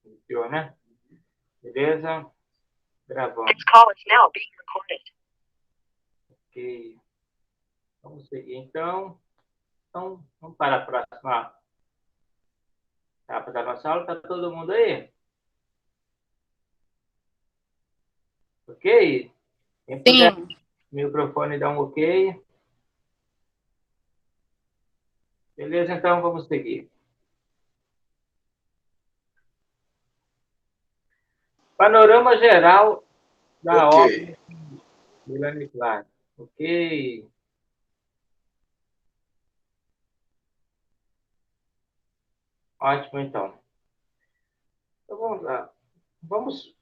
Iniciou, né? Beleza? Gravando. This call is now being recorded. Ok. Vamos seguir, então. Então, vamos para a próxima etapa da nossa aula. Está todo mundo aí? Ok? Quem puder, Sim. microfone dá um ok. Beleza, então vamos seguir. Panorama geral da Ok. obra de Melanie Klein. Ok. Ótimo, então. Então vamos lá. Vamos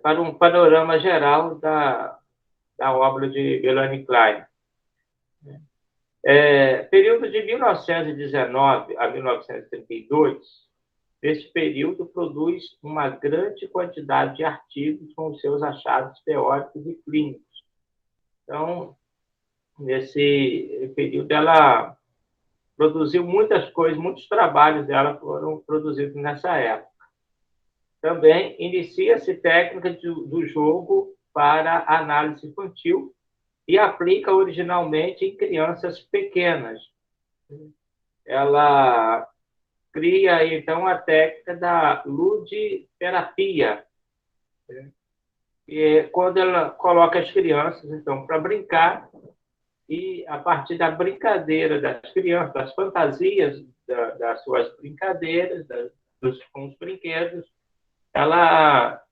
para um panorama geral da obra de Melanie Klein. Período de 1919 a 1932, neste período produz uma grande quantidade de artigos com os seus achados teóricos e clínicos. Então, nesse período, ela produziu muitas coisas, muitos trabalhos dela foram produzidos nessa época. Também inicia-se técnica do jogo para análise infantil e aplica originalmente em crianças pequenas. Ela cria, então, a técnica da luditerapia, e quando ela coloca as crianças, então, para brincar, e a partir da brincadeira das crianças, das fantasias das suas brincadeiras, com os brinquedos, ela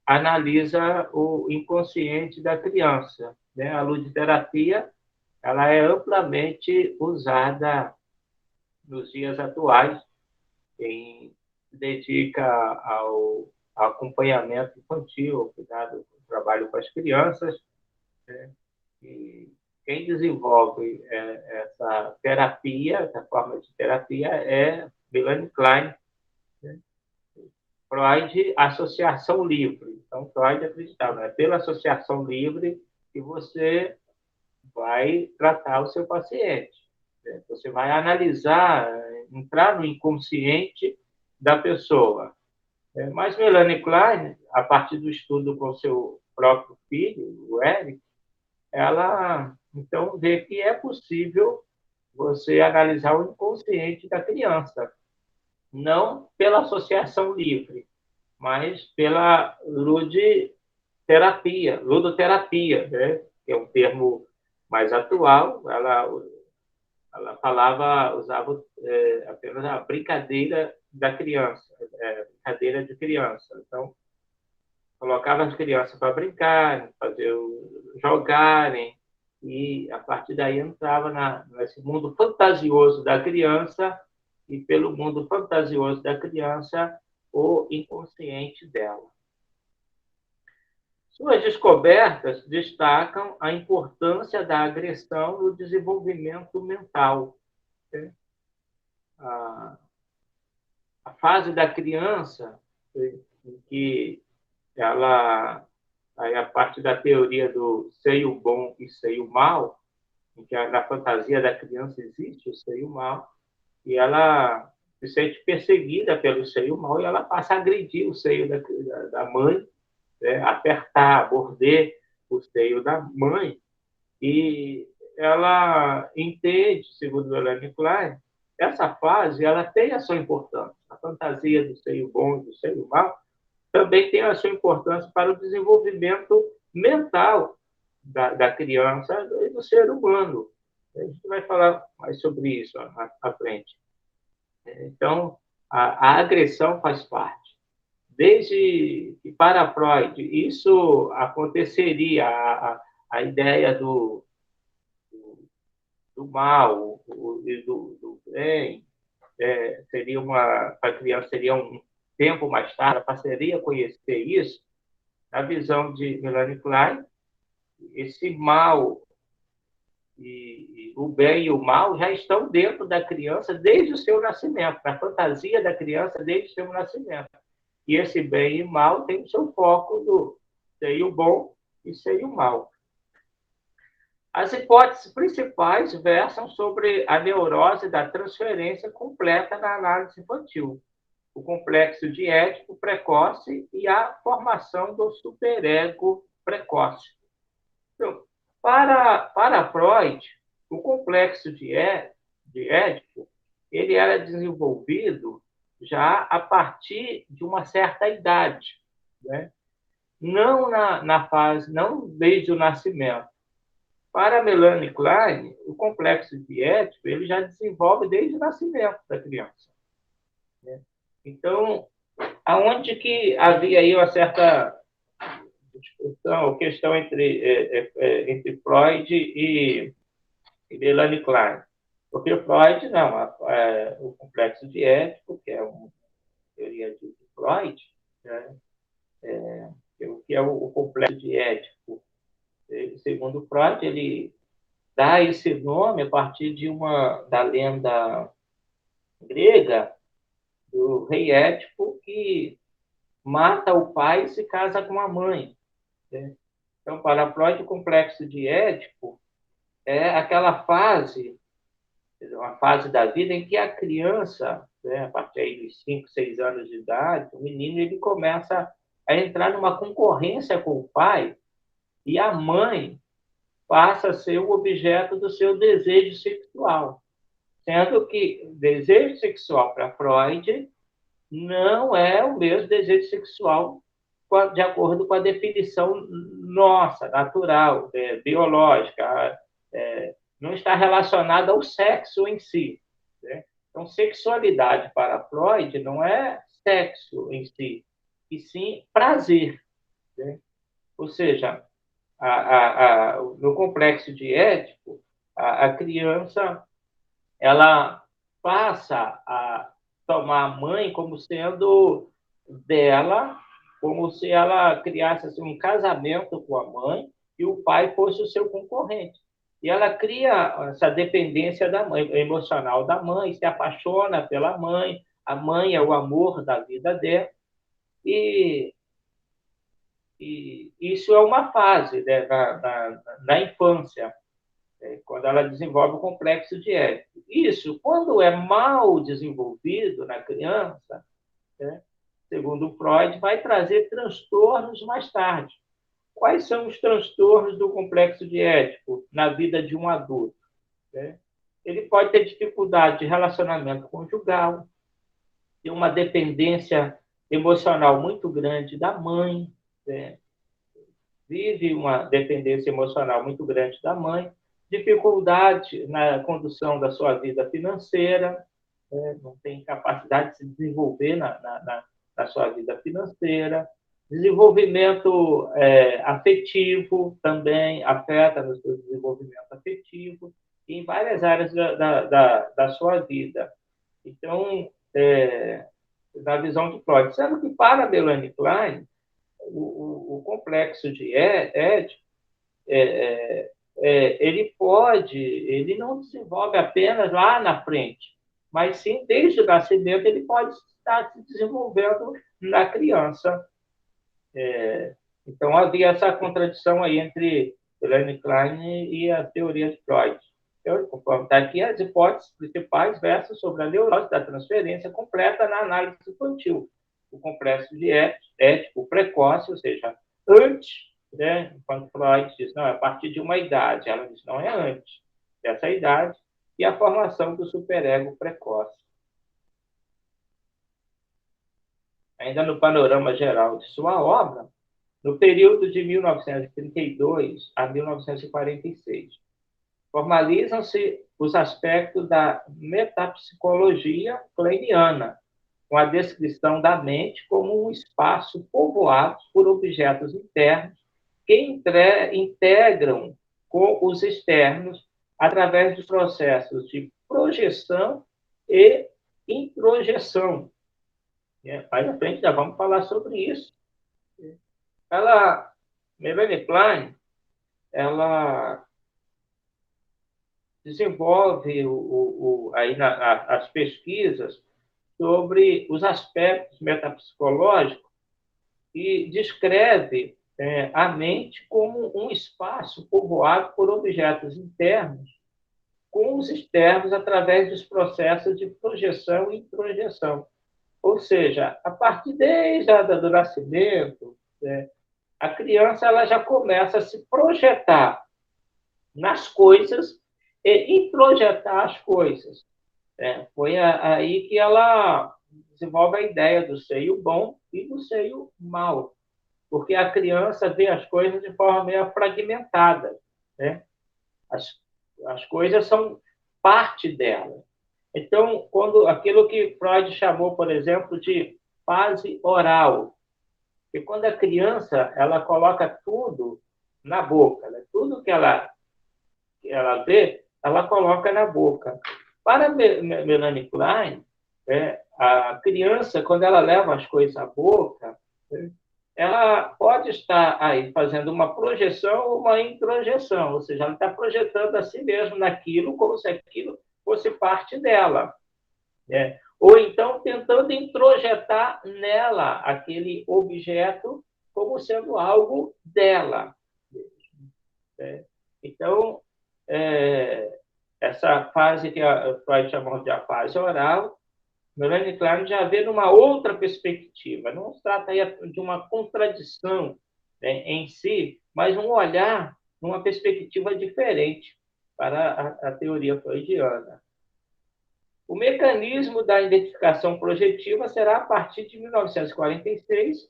analisa o inconsciente da criança, né? A luditerapia, ela é amplamente usada nos dias atuais. Quem se dedica ao acompanhamento infantil, ao cuidado, ao trabalho com as crianças, né? E quem desenvolve essa terapia, essa forma de terapia, é Melanie Klein, né? Freud, associação livre. Então, Freud acreditava, é pela associação livre que você vai tratar o seu paciente. Né? Você vai analisar, entrar no inconsciente da pessoa. Mas Melanie Klein, a partir do estudo com seu próprio filho, o Eric, ela então vê que é possível você analisar o inconsciente da criança, não pela associação livre, mas pela ludoterapia, né? Que é um termo mais atual. Ela usava apenas a brincadeira da criança, brincadeira de criança. Então, colocava as crianças para brincarem, jogarem, e a partir daí entrava nesse mundo fantasioso da criança, e pelo mundo fantasioso da criança, o inconsciente dela. Suas descobertas destacam a importância da agressão no desenvolvimento mental. Né? A, a fase da criança, em que ela, aí a parte da teoria do seio bom e seio mal, em que na fantasia da criança existe o seio mal, e ela se sente perseguida pelo seio mal, e ela passa a agredir o seio da mãe, né? Apertar, morder o seio da mãe, e ela entende, segundo Melanie Klein, essa fase ela tem a sua importância. A fantasia do seio bom e do seio mal também tem a sua importância para o desenvolvimento mental da criança e do ser humano. A gente vai falar mais sobre isso à frente. Então, a agressão faz parte. Desde que, para Freud, isso aconteceria, a ideia do mal e do bem, seria para a criança seria um tempo mais tarde, ela passaria a conhecer isso, na visão de Melanie Klein, esse mal e o bem e o mal já estão dentro da criança desde o seu nascimento, na fantasia da criança desde o seu nascimento. E esse bem e mal tem o seu foco do seio bom e seio mal. As hipóteses principais versam sobre a neurose da transferência completa na análise infantil. o complexo de Édipo precoce e a formação do superego precoce. Então, para Freud, o complexo de Édipo ele era desenvolvido já a partir de uma certa idade, né? Não na fase, não desde o nascimento. Para Melanie Klein, o complexo de Édipo ele já desenvolve desde o nascimento da criança, né? Então, aonde que havia aí uma certa discussão, questão entre Freud e Melanie Klein? Porque Freud, não, o complexo de Édipo, que é uma teoria de Freud, né? O que é o complexo de Édipo? Segundo Freud, ele dá esse nome a partir da lenda grega do rei Édipo, que mata o pai e se casa com a mãe, né? Então, para Freud, o complexo de Édipo é aquela fase, uma fase da vida em que a criança, né, a partir aí dos 5, 6 anos de idade, o menino ele começa a entrar numa concorrência com o pai e a mãe passa a ser o objeto do seu desejo sexual. Sendo que desejo sexual para Freud não é o mesmo desejo sexual de acordo com a definição nossa, natural, biológica, não está relacionada ao sexo em si, né? Então, sexualidade para Freud não é sexo em si, e sim prazer, né? Ou seja, no complexo de Édipo, a criança ela passa a tomar a mãe como sendo dela, como se ela criasse assim, um casamento com a mãe e o pai fosse o seu concorrente. E ela cria essa dependência da mãe, emocional da mãe, se apaixona pela mãe, a mãe é o amor da vida dela, e, e isso é uma fase, né, na infância, quando ela desenvolve o complexo de Édipo. Isso, quando é mal desenvolvido na criança, né, segundo Freud, vai trazer transtornos mais tarde. Quais são os transtornos do complexo de Édipo na vida de um adulto, né? Ele pode ter dificuldade de relacionamento conjugal, ter uma dependência emocional muito grande da mãe, né? Vive uma dependência emocional muito grande da mãe, dificuldade na condução da sua vida financeira, né? Não tem capacidade de se desenvolver na sua vida financeira. Desenvolvimento afetivo também afeta no seu desenvolvimento afetivo e em várias áreas da sua vida. Então, na visão de Freud, sendo que para Melanie Klein, o complexo de Édipo, ele não desenvolve apenas lá na frente, mas sim, desde o nascimento, ele pode estar se desenvolvendo na criança. Então, havia essa contradição aí entre Melanie Klein e a teoria de Freud. Então, conforme está aqui, as hipóteses principais versam sobre a neurose da transferência completa na análise infantil. O complexo de Édipo precoce, ou seja, antes, né, quando Freud diz, não, é a partir de uma idade, ela diz, não é antes dessa idade, e a formação do superego precoce. Ainda no panorama geral de sua obra, no período de 1932 a 1946, formalizam-se os aspectos da metapsicologia kleiniana, com a descrição da mente como um espaço povoado por objetos internos que integram com os externos através de processos de projeção e introjeção. Mais à frente já vamos falar sobre isso. Melanie Klein, ela desenvolve as pesquisas sobre os aspectos metapsicológicos e descreve a mente como um espaço povoado por objetos internos com os externos através dos processos de projeção e introjeção. Ou seja, a partir do nascimento, né, a criança ela já começa a se projetar nas coisas e introjetar as coisas. Né? Foi aí que ela desenvolve a ideia do seio bom e do seio mau, porque a criança vê as coisas de forma meio fragmentada. Né? As coisas são parte dela. Então, quando aquilo que Freud chamou, por exemplo, de fase oral, que quando a criança ela coloca tudo na boca, né? Tudo que ela vê, ela coloca na boca. Para Melanie Klein, a criança, quando ela leva as coisas à boca, né, ela pode estar aí fazendo uma projeção ou uma introjeção, ou seja, ela está projetando a si mesma naquilo como se aquilo fosse parte dela. Né? Ou então tentando introjetar nela aquele objeto como sendo algo dela. Né? Então, essa fase que a Freud chamou de a fase oral, Melanie Klein já vê numa outra perspectiva. Não se trata aí de uma contradição, né, em si, mas um olhar numa perspectiva diferente para a teoria freudiana. O mecanismo da identificação projetiva será a partir de 1946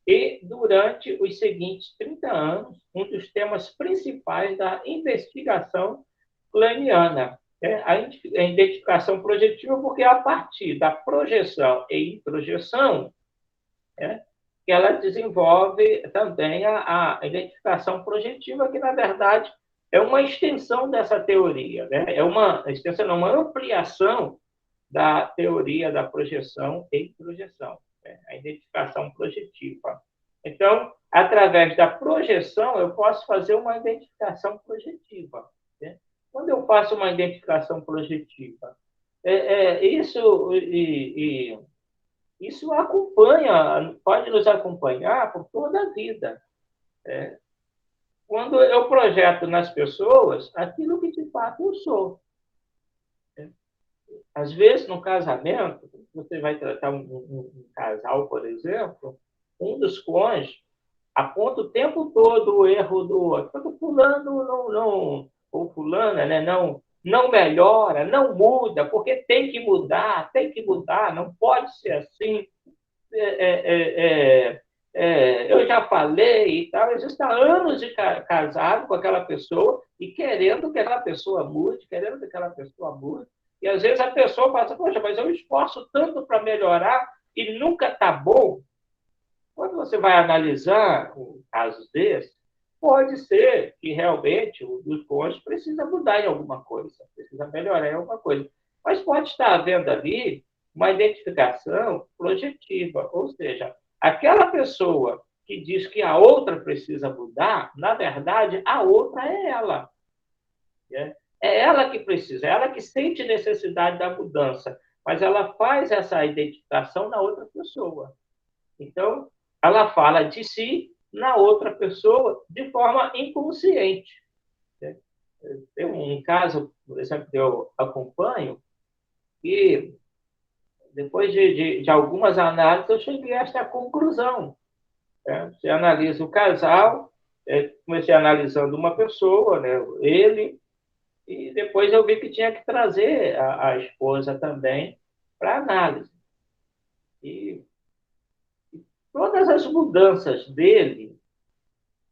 e, durante os seguintes 30 anos, um dos temas principais da investigação kleiniana. A identificação projetiva, porque é a partir da projeção e introjeção que ela desenvolve também a identificação projetiva, que, na verdade, é uma extensão dessa teoria. Né? É uma extensão, não, uma ampliação da teoria da projeção e introjeção, a identificação projetiva. Então, através da projeção, eu posso fazer uma identificação projetiva. Né? Quando eu faço uma identificação projetiva, isso acompanha, pode nos acompanhar por toda a vida. Quando eu projeto nas pessoas aquilo que, de fato, eu sou. Às vezes, no casamento, você vai tratar um casal, por exemplo, um dos cônjuges aponta o tempo todo o erro do outro. Porque fulano não, ou fulana, né, não melhora, não muda, porque tem que mudar, não pode ser assim. Eu já falei e tal, você está anos de casado com aquela pessoa e querendo que aquela pessoa mude, e às vezes a pessoa fala assim, poxa, mas eu esforço tanto para melhorar e nunca está bom. Quando você vai analisar casos desses, pode ser que realmente o dos cônjuges precisa mudar em alguma coisa, precisa melhorar em alguma coisa. Mas pode estar havendo ali uma identificação projetiva, ou seja, aquela pessoa que diz que a outra precisa mudar, na verdade, a outra é ela. É ela que precisa, é ela que sente necessidade da mudança, mas ela faz essa identificação na outra pessoa. Então, ela fala de si na outra pessoa de forma inconsciente. Tem um caso, por exemplo, que eu acompanho, que depois de algumas análises eu cheguei a esta conclusão. Você analisa o casal, comecei analisando uma pessoa, né, ele, e depois eu vi que tinha que trazer a esposa também para análise. E todas as mudanças dele,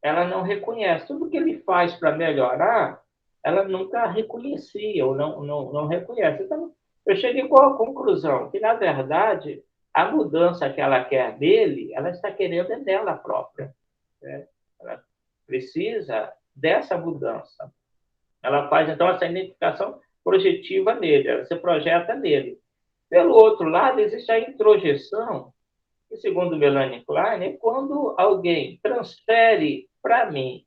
ela não reconhece. Tudo que ele faz para melhorar, ela nunca reconhecia ou não reconhece. Então, eu cheguei com a conclusão que, na verdade, a mudança que ela quer dele, ela está querendo é dela própria. Né? Ela precisa dessa mudança. Ela faz, então, essa identificação projetiva nele, ela se projeta nele. Pelo outro lado, existe a introjeção, que, segundo Melanie Klein, é quando alguém transfere para mim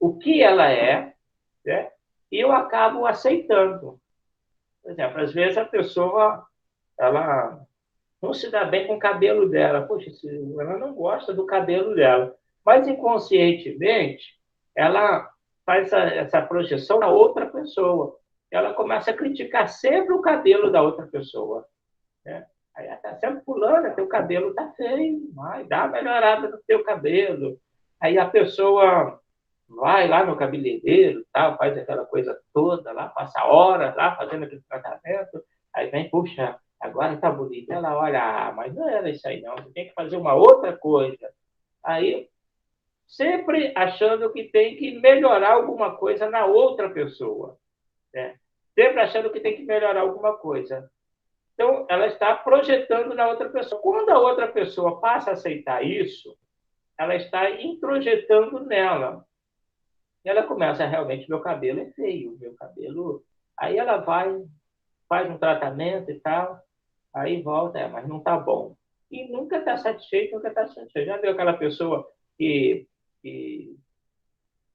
o que ela é, né, e eu acabo aceitando. Por exemplo, às vezes a pessoa ela não se dá bem com o cabelo dela. Poxa, ela não gosta do cabelo dela. Mas, inconscientemente, ela faz essa projeção na outra pessoa. Ela começa a criticar sempre o cabelo da outra pessoa. Né? Aí está sempre fulano, teu cabelo está feio, vai, dá uma melhorada no teu cabelo. Aí a pessoa vai lá no cabeleireiro, tal, faz aquela coisa toda lá, passa horas lá fazendo aquele tratamento, aí vem, puxa, agora está bonito. Ela olha, mas não era isso aí não, você tem que fazer uma outra coisa. Aí, sempre achando que tem que melhorar alguma coisa na outra pessoa, né? Sempre achando que tem que melhorar alguma coisa. Então, ela está projetando na outra pessoa. Quando a outra pessoa passa a aceitar isso, ela está introjetando nela. E ela começa, realmente, meu cabelo é feio, meu cabelo... Aí ela vai, faz um tratamento e tal, aí volta, mas não está bom. E nunca está satisfeito, nunca está satisfeito. Já viu aquela pessoa que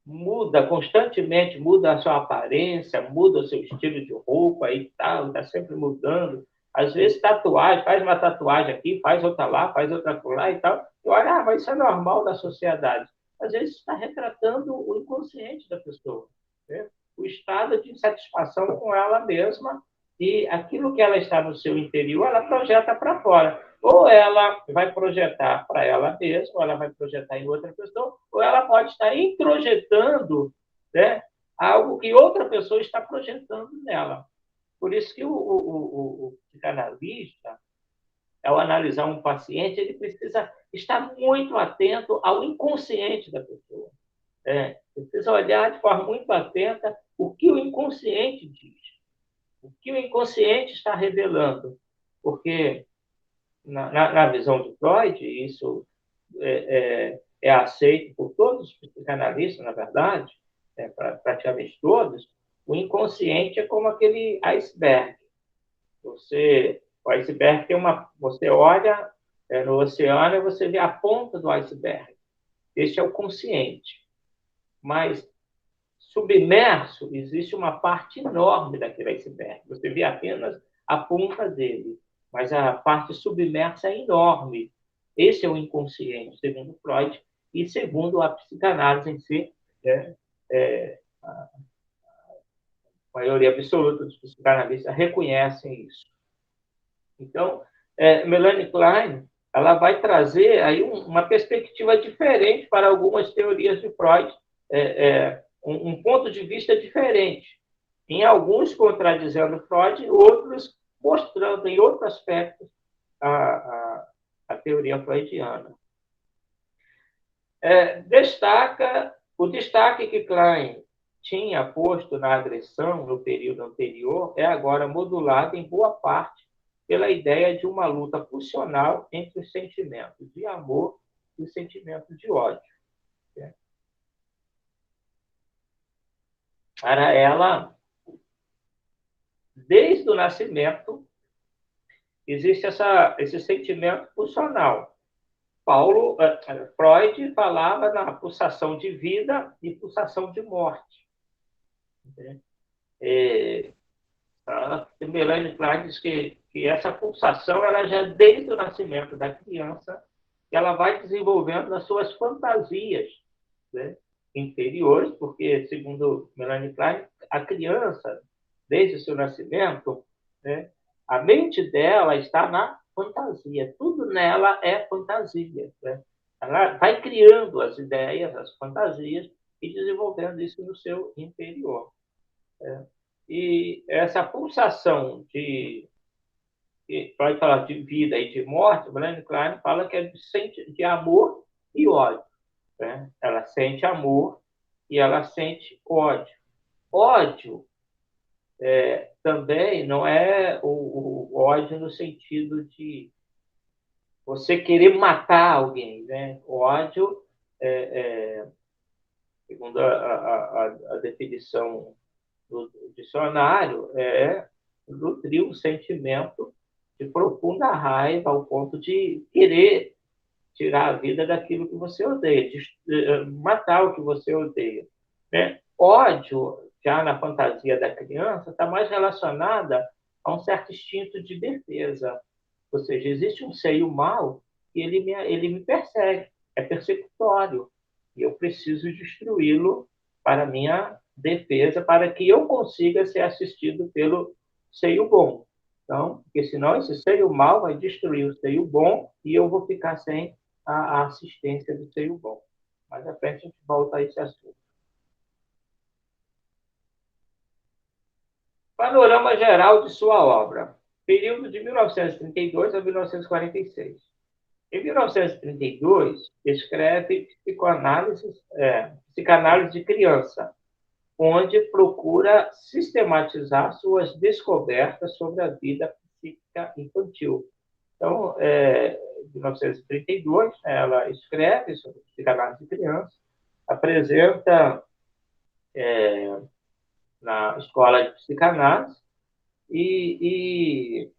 muda constantemente, muda a sua aparência, muda o seu estilo de roupa e tal, está sempre mudando. Às vezes, tatuagem, faz uma tatuagem aqui, faz outra lá, faz outra lá e tal. E olha, mas isso é normal da sociedade. Às vezes, está retratando o inconsciente da pessoa, né? O estado de insatisfação com ela mesma e aquilo que ela está no seu interior, ela projeta para fora. Ou ela vai projetar para ela mesma, ou ela vai projetar em outra pessoa, ou ela pode estar introjetando, né, algo que outra pessoa está projetando nela. Por isso que o psicanalista, ao analisar um paciente, ele precisa estar muito atento ao inconsciente da pessoa. Precisa olhar de forma muito atenta o que o inconsciente diz, o que o inconsciente está revelando. Porque, na visão de Freud, isso é aceito por todos os psicanalistas, na verdade, praticamente todos, o inconsciente é como aquele iceberg. O iceberg tem uma... Você olha no oceano e você vê a ponta do iceberg. Este é o consciente. Mas, submerso, existe uma parte enorme daquele iceberg. Você vê apenas a ponta dele, mas a parte submersa é enorme. Esse é o inconsciente, segundo Freud, e segundo a psicanálise em si, né? A maioria absoluta dos psicanalistas reconhecem isso. Então, Melanie Klein, ela vai trazer aí uma perspectiva diferente para algumas teorias de Freud, um ponto de vista diferente. Em alguns contradizendo Freud, outros mostrando em outros aspectos a teoria freudiana. O destaque que Klein tinha posto na agressão no período anterior é agora modulado em boa parte pela ideia de uma luta pulsional entre os sentimentos de amor e os sentimentos de ódio. Para ela, desde o nascimento, existe esse sentimento pulsional. Freud falava na pulsação de vida e pulsação de morte. Melanie Klein diz que essa pulsação, ela já desde o nascimento da criança, ela vai desenvolvendo as suas fantasias, né, interiores, porque, segundo Melanie Klein, a criança, desde o seu nascimento, né, a mente dela está na fantasia. Tudo nela é fantasia, né? Ela vai criando as ideias, as fantasias, e desenvolvendo isso no seu interior. E essa pulsação pode falar de vida e de morte, Melanie Klein fala que é de amor e ódio, né? Ela sente amor e ela sente ódio. Ódio também não é o ódio no sentido de você querer matar alguém, né? O ódio, segundo a definição do dicionário, nutrir um sentimento de profunda raiva ao ponto de querer tirar a vida daquilo que você odeia, de matar o que você odeia, né? Ódio, já na fantasia da criança, está mais relacionada a um certo instinto de defesa. Ou seja, existe um seio mau e ele me persegue, é persecutório, e eu preciso destruí-lo para minha defesa, para que eu consiga ser assistido pelo seio bom. Então, porque senão esse seio mal vai destruir o seio bom e eu vou ficar sem a assistência do seio bom. Mais à frente a gente volta a esse assunto. Panorama geral de sua obra. Período de 1932 a 1946. Em 1932, escreve Psicanálise de Criança, onde procura sistematizar suas descobertas sobre a vida psíquica infantil. Então, em 1932, ela escreve sobre psicanálise de criança, apresenta na escola de psicanálise e,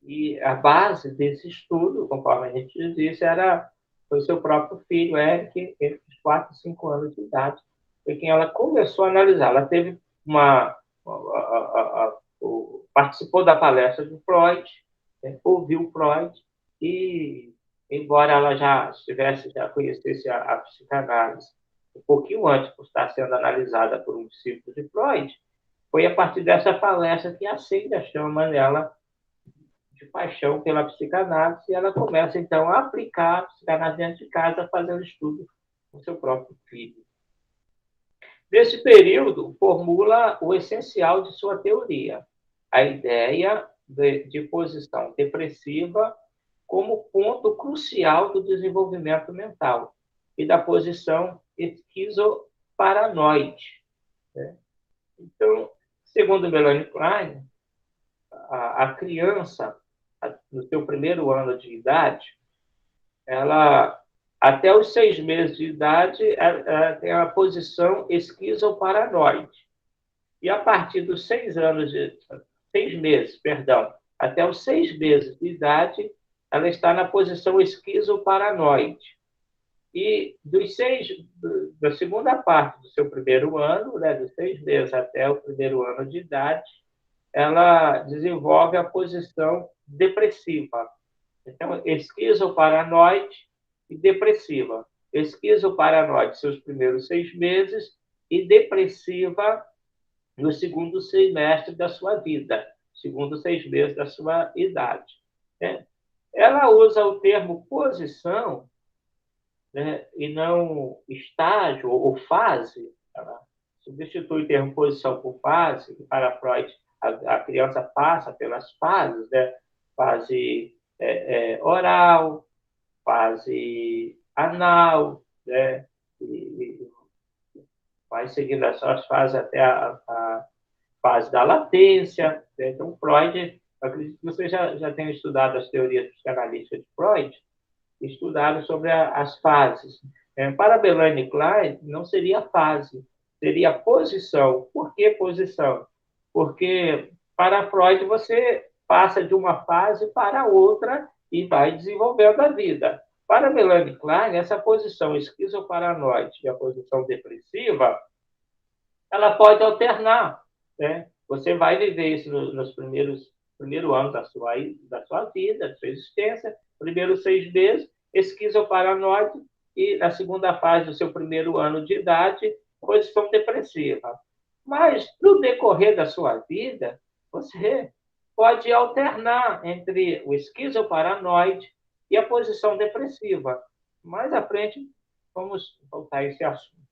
e a base desse estudo, conforme a gente disse, foi o seu próprio filho, Eric, entre os 4 e 5 anos de idade, foi quem ela começou a analisar. Ela teve participou da palestra de Freud, ouviu Freud, e, embora ela já conhecesse a psicanálise um pouquinho antes, por estar sendo analisada por um discípulo de Freud, foi a partir dessa palestra que acende a chama nela de paixão pela psicanálise, e ela começa, então, a aplicar a psicanálise dentro de casa, fazendo estudo com seu próprio filho. Nesse período, formula o essencial de sua teoria, a ideia de posição depressiva como ponto crucial do desenvolvimento mental e da posição esquizoparanoide. Né? Então, segundo Melanie Klein, a criança, no seu primeiro ano de idade, ela, até os 6 meses de idade, ela tem a posição esquizoparanoide. E a partir dos 6 meses, perdão, até os 6 meses de idade, ela está na posição esquizoparanoide. E da segunda parte do seu primeiro ano, né, dos 6 meses até o primeiro ano de idade, ela desenvolve a posição depressiva. Então, esquizoparanoide e depressiva. Esquizoparanoide, seus primeiros 6 meses, e depressiva no segundo semestre da sua vida, segundo 6 meses da sua idade. Ela usa o termo posição, né, e não estágio ou fase. Ela substitui o termo posição por fase, que para Freud a criança passa pelas fases, né? Fase oral, fase anal, né? E vai seguindo as fases até a fase da latência. Né? Então, Freud, acredito que você já tenha estudado as teorias psicanalíticas de Freud, estudado sobre as fases. Para Melanie Klein, não seria fase, seria posição. Por que posição? Porque para Freud você passa de uma fase para outra e vai desenvolvendo a vida. Para Melanie Klein, essa posição esquizoparanoide e a posição depressiva, ela pode alternar. Né? Você vai viver isso nos primeiros anos da sua vida, da sua existência, primeiros 6 meses, esquizoparanoide, e na segunda fase do seu primeiro ano de idade, posição depressiva. Mas, no decorrer da sua vida, você pode alternar entre o esquizoparanoide e a posição depressiva. Mais à frente, vamos voltar a esse assunto.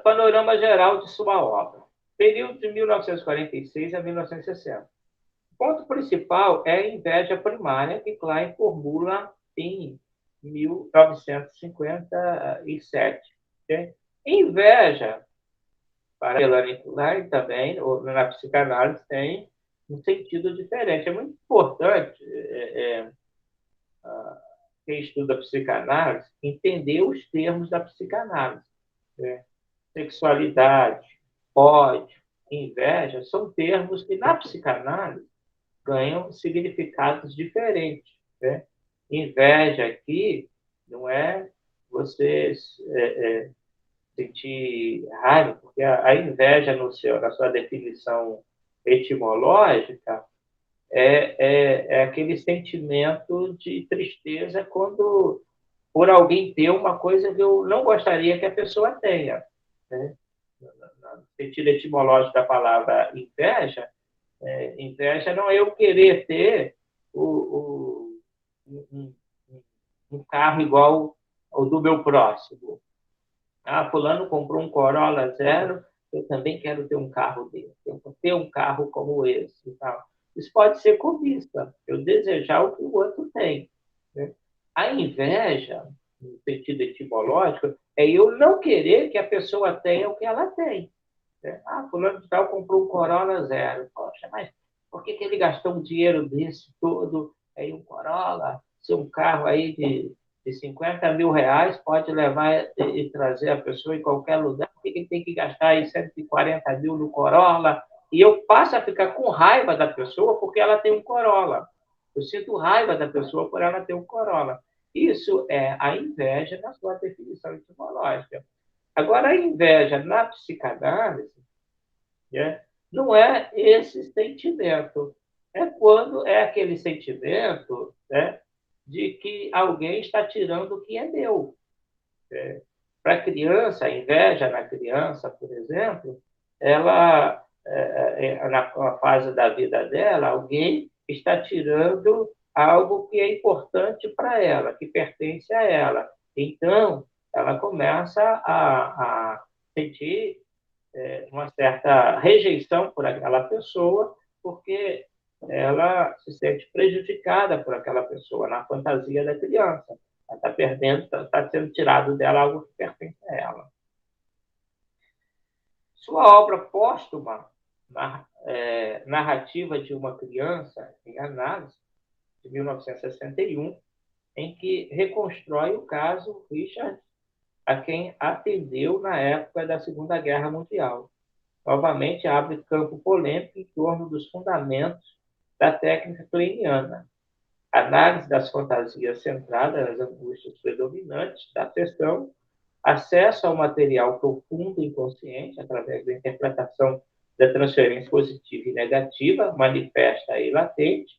Panorama geral de sua obra. Período de 1946 a 1960. O ponto principal é a inveja primária que Klein formula em 1957. Okay? Inveja, para Melanie Klein também, ou na psicanálise, tem um sentido diferente. É muito importante quem estuda psicanálise entender os termos da psicanálise. Né? Sexualidade, ódio, inveja, são termos que na psicanálise ganham significados diferentes. Né? Inveja aqui não é você sentir raiva, porque a inveja na sua definição etimológica é aquele sentimento de tristeza por alguém ter uma coisa que eu não gostaria que a pessoa tenha. Né? sentido etimológico da palavra inveja, inveja não é eu querer ter um, um carro igual ao do meu próximo. Ah, fulano comprou um Corolla zero, eu também quero ter um carro dele. Eu quero ter um carro como esse e tal. Isso pode ser cobiça, eu desejar o que o outro tem, né? A inveja, no sentido etimológico, é eu não querer que a pessoa tenha o que ela tem, né? Ah, fulano de tal comprou um Corolla zero. Poxa, mas por que ele gastou um dinheiro desse todo em um Corolla? Se um carro aí de 50 mil reais pode levar e trazer a pessoa em qualquer lugar, por que ele tem que gastar aí 140 mil no Corolla? E eu passo a ficar com raiva da pessoa porque ela tem um Corolla. Eu sinto raiva da pessoa por ela ter um Corolla. Isso é a inveja na sua definição etimológica. Agora, a inveja na psicanálise, né, não é esse sentimento. É quando é aquele sentimento, né, de que alguém está tirando o que é meu. Para a criança, a inveja na criança, por exemplo, ela, na fase da vida dela, alguém está tirando algo que é importante para ela, que pertence a ela. Então, ela começa a sentir uma certa rejeição por aquela pessoa, porque ela se sente prejudicada por aquela pessoa, na fantasia da criança. Ela está perdendo, está sendo tirado dela algo que pertence a ela. Sua obra póstuma, Narrativa de uma Criança em Análise, de 1961, em que reconstrói o caso Richard, a quem atendeu na época da Segunda Guerra Mundial. Novamente abre campo polêmico em torno dos fundamentos da técnica kleiniana. Análise das fantasias centrada nas angústias predominantes da sessão, acesso ao material profundo e inconsciente através da interpretação da transferência positiva e negativa, manifesta e latente,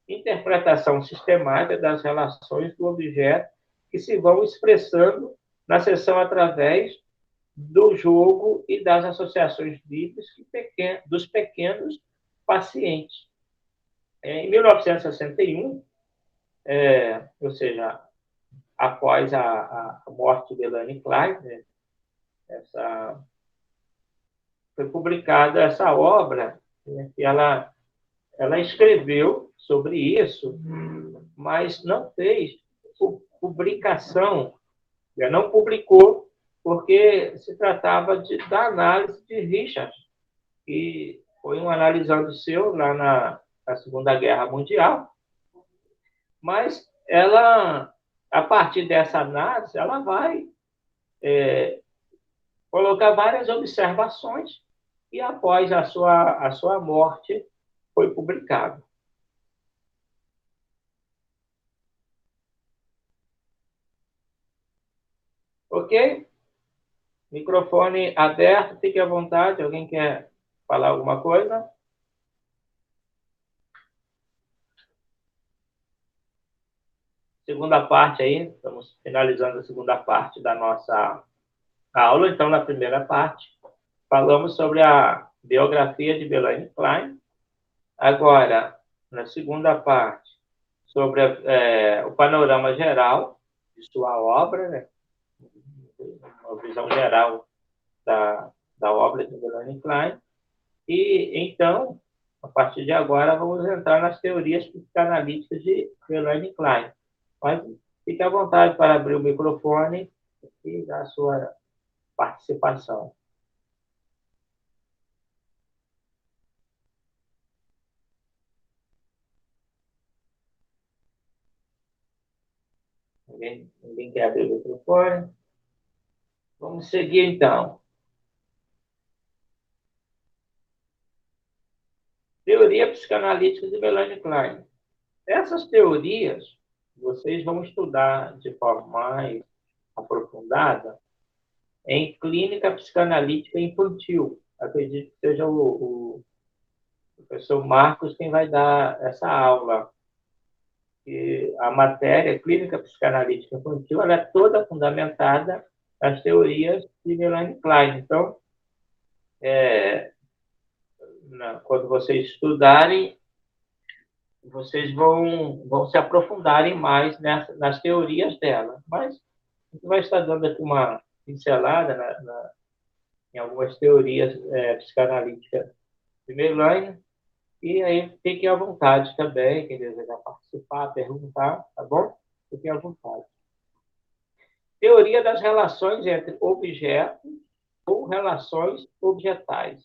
interpretação sistemática das relações do objeto que se vão expressando na sessão através do jogo e das associações livres dos pequenos pacientes. Em 1961, ou seja, após a morte de Melanie Klein, né, foi publicada essa obra, né, que ela escreveu sobre isso, mas não fez publicação, não publicou, porque se tratava da análise de Richard, que foi um analisando seu lá na Segunda Guerra Mundial, mas ela, a partir dessa análise, ela vai colocar várias observações e após a sua morte foi publicado. Ok? Microfone aberto, fique à vontade. Alguém quer falar alguma coisa? Segunda parte aí, estamos finalizando a segunda parte da nossa aula. Então, na primeira parte, falamos sobre a biografia de Melanie Klein. Agora, na segunda parte, sobre o panorama geral de sua obra, né? Uma visão geral da obra de Melanie Klein. E, então, a partir de agora, vamos entrar nas teorias psicanalíticas de Melanie Klein. Mas fique à vontade para abrir o microfone e dar a sua participação. Ninguém quer abrir o microfone? Vamos seguir, então. Teoria psicanalítica de Melanie Klein. Essas teorias vocês vão estudar de forma mais aprofundada em clínica psicanalítica infantil. Acredito que seja o professor Marcos quem vai dar essa aula. E a matéria clínica psicanalítica infantil ela é toda fundamentada nas teorias de Melanie Klein. Então, quando vocês estudarem, vocês vão se aprofundarem mais nas teorias dela. Mas a gente vai estar dando aqui uma pincelada em algumas teorias psicanalíticas de Melaine, e aí fiquem à vontade também, quem desejar participar, perguntar, tá bom? Fiquem à vontade. Teoria das relações entre objetos ou relações objetais.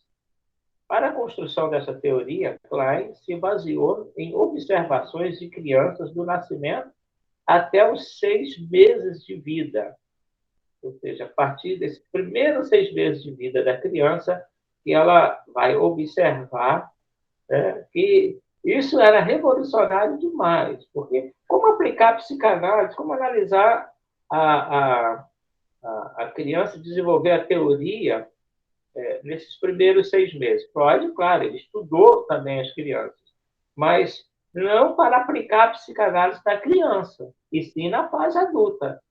Para a construção dessa teoria, Klein se baseou em observações de crianças do nascimento até os 6 meses de vida. Ou seja, a partir desses primeiros 6 meses de vida da criança, que ela vai observar, né, que isso era revolucionário demais, porque como aplicar a psicanálise, como analisar a criança, desenvolver a teoria nesses primeiros 6 meses. Freud, claro, ele estudou também as crianças, mas não para aplicar a psicanálise da criança, e sim na fase adulta.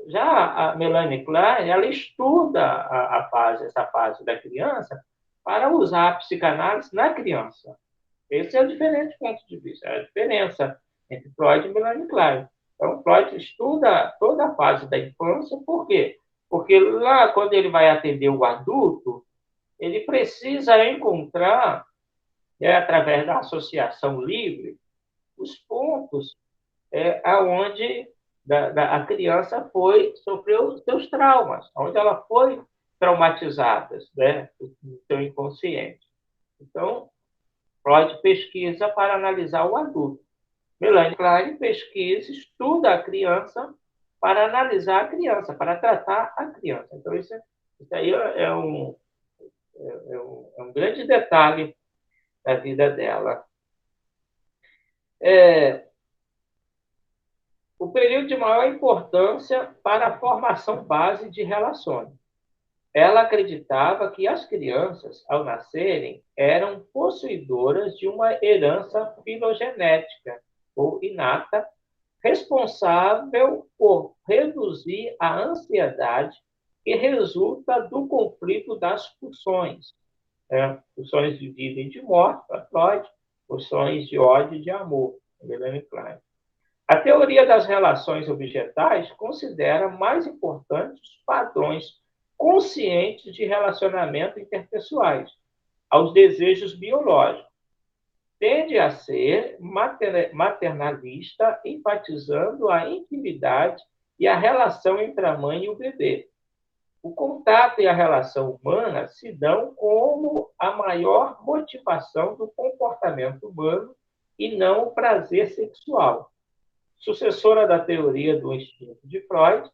Já a Melanie Klein, ela estuda essa fase da criança para usar a psicanálise na criança. Esse é o diferente ponto de vista, é a diferença entre Freud e Melanie Klein. Então, Freud estuda toda a fase da infância, por quê? Porque lá, quando ele vai atender o adulto, ele precisa encontrar, através da associação livre, os pontos aonde a criança sofreu os seus traumas, onde ela foi traumatizada, né, no seu inconsciente. Então, Freud pesquisa para analisar o adulto. Melanie Klein pesquisa, estuda a criança para analisar a criança, para tratar a criança. Então, isso aí é um grande detalhe da vida dela. O período de maior importância para a formação base de relações. Ela acreditava que as crianças, ao nascerem, eram possuidoras de uma herança filogenética ou inata, responsável por reduzir a ansiedade que resulta do conflito das pulsões. Pulsões de vida e de morte, para Freud, pulsões de ódio e de amor, Melanie Klein. A teoria das relações objetais considera mais importantes os padrões conscientes de relacionamento interpessoais, aos desejos biológicos. Tende a ser maternalista, enfatizando a intimidade e a relação entre a mãe e o bebê. O contato e a relação humana se dão como a maior motivação do comportamento humano e não o prazer sexual. Sucessora da teoria do instinto de Freud,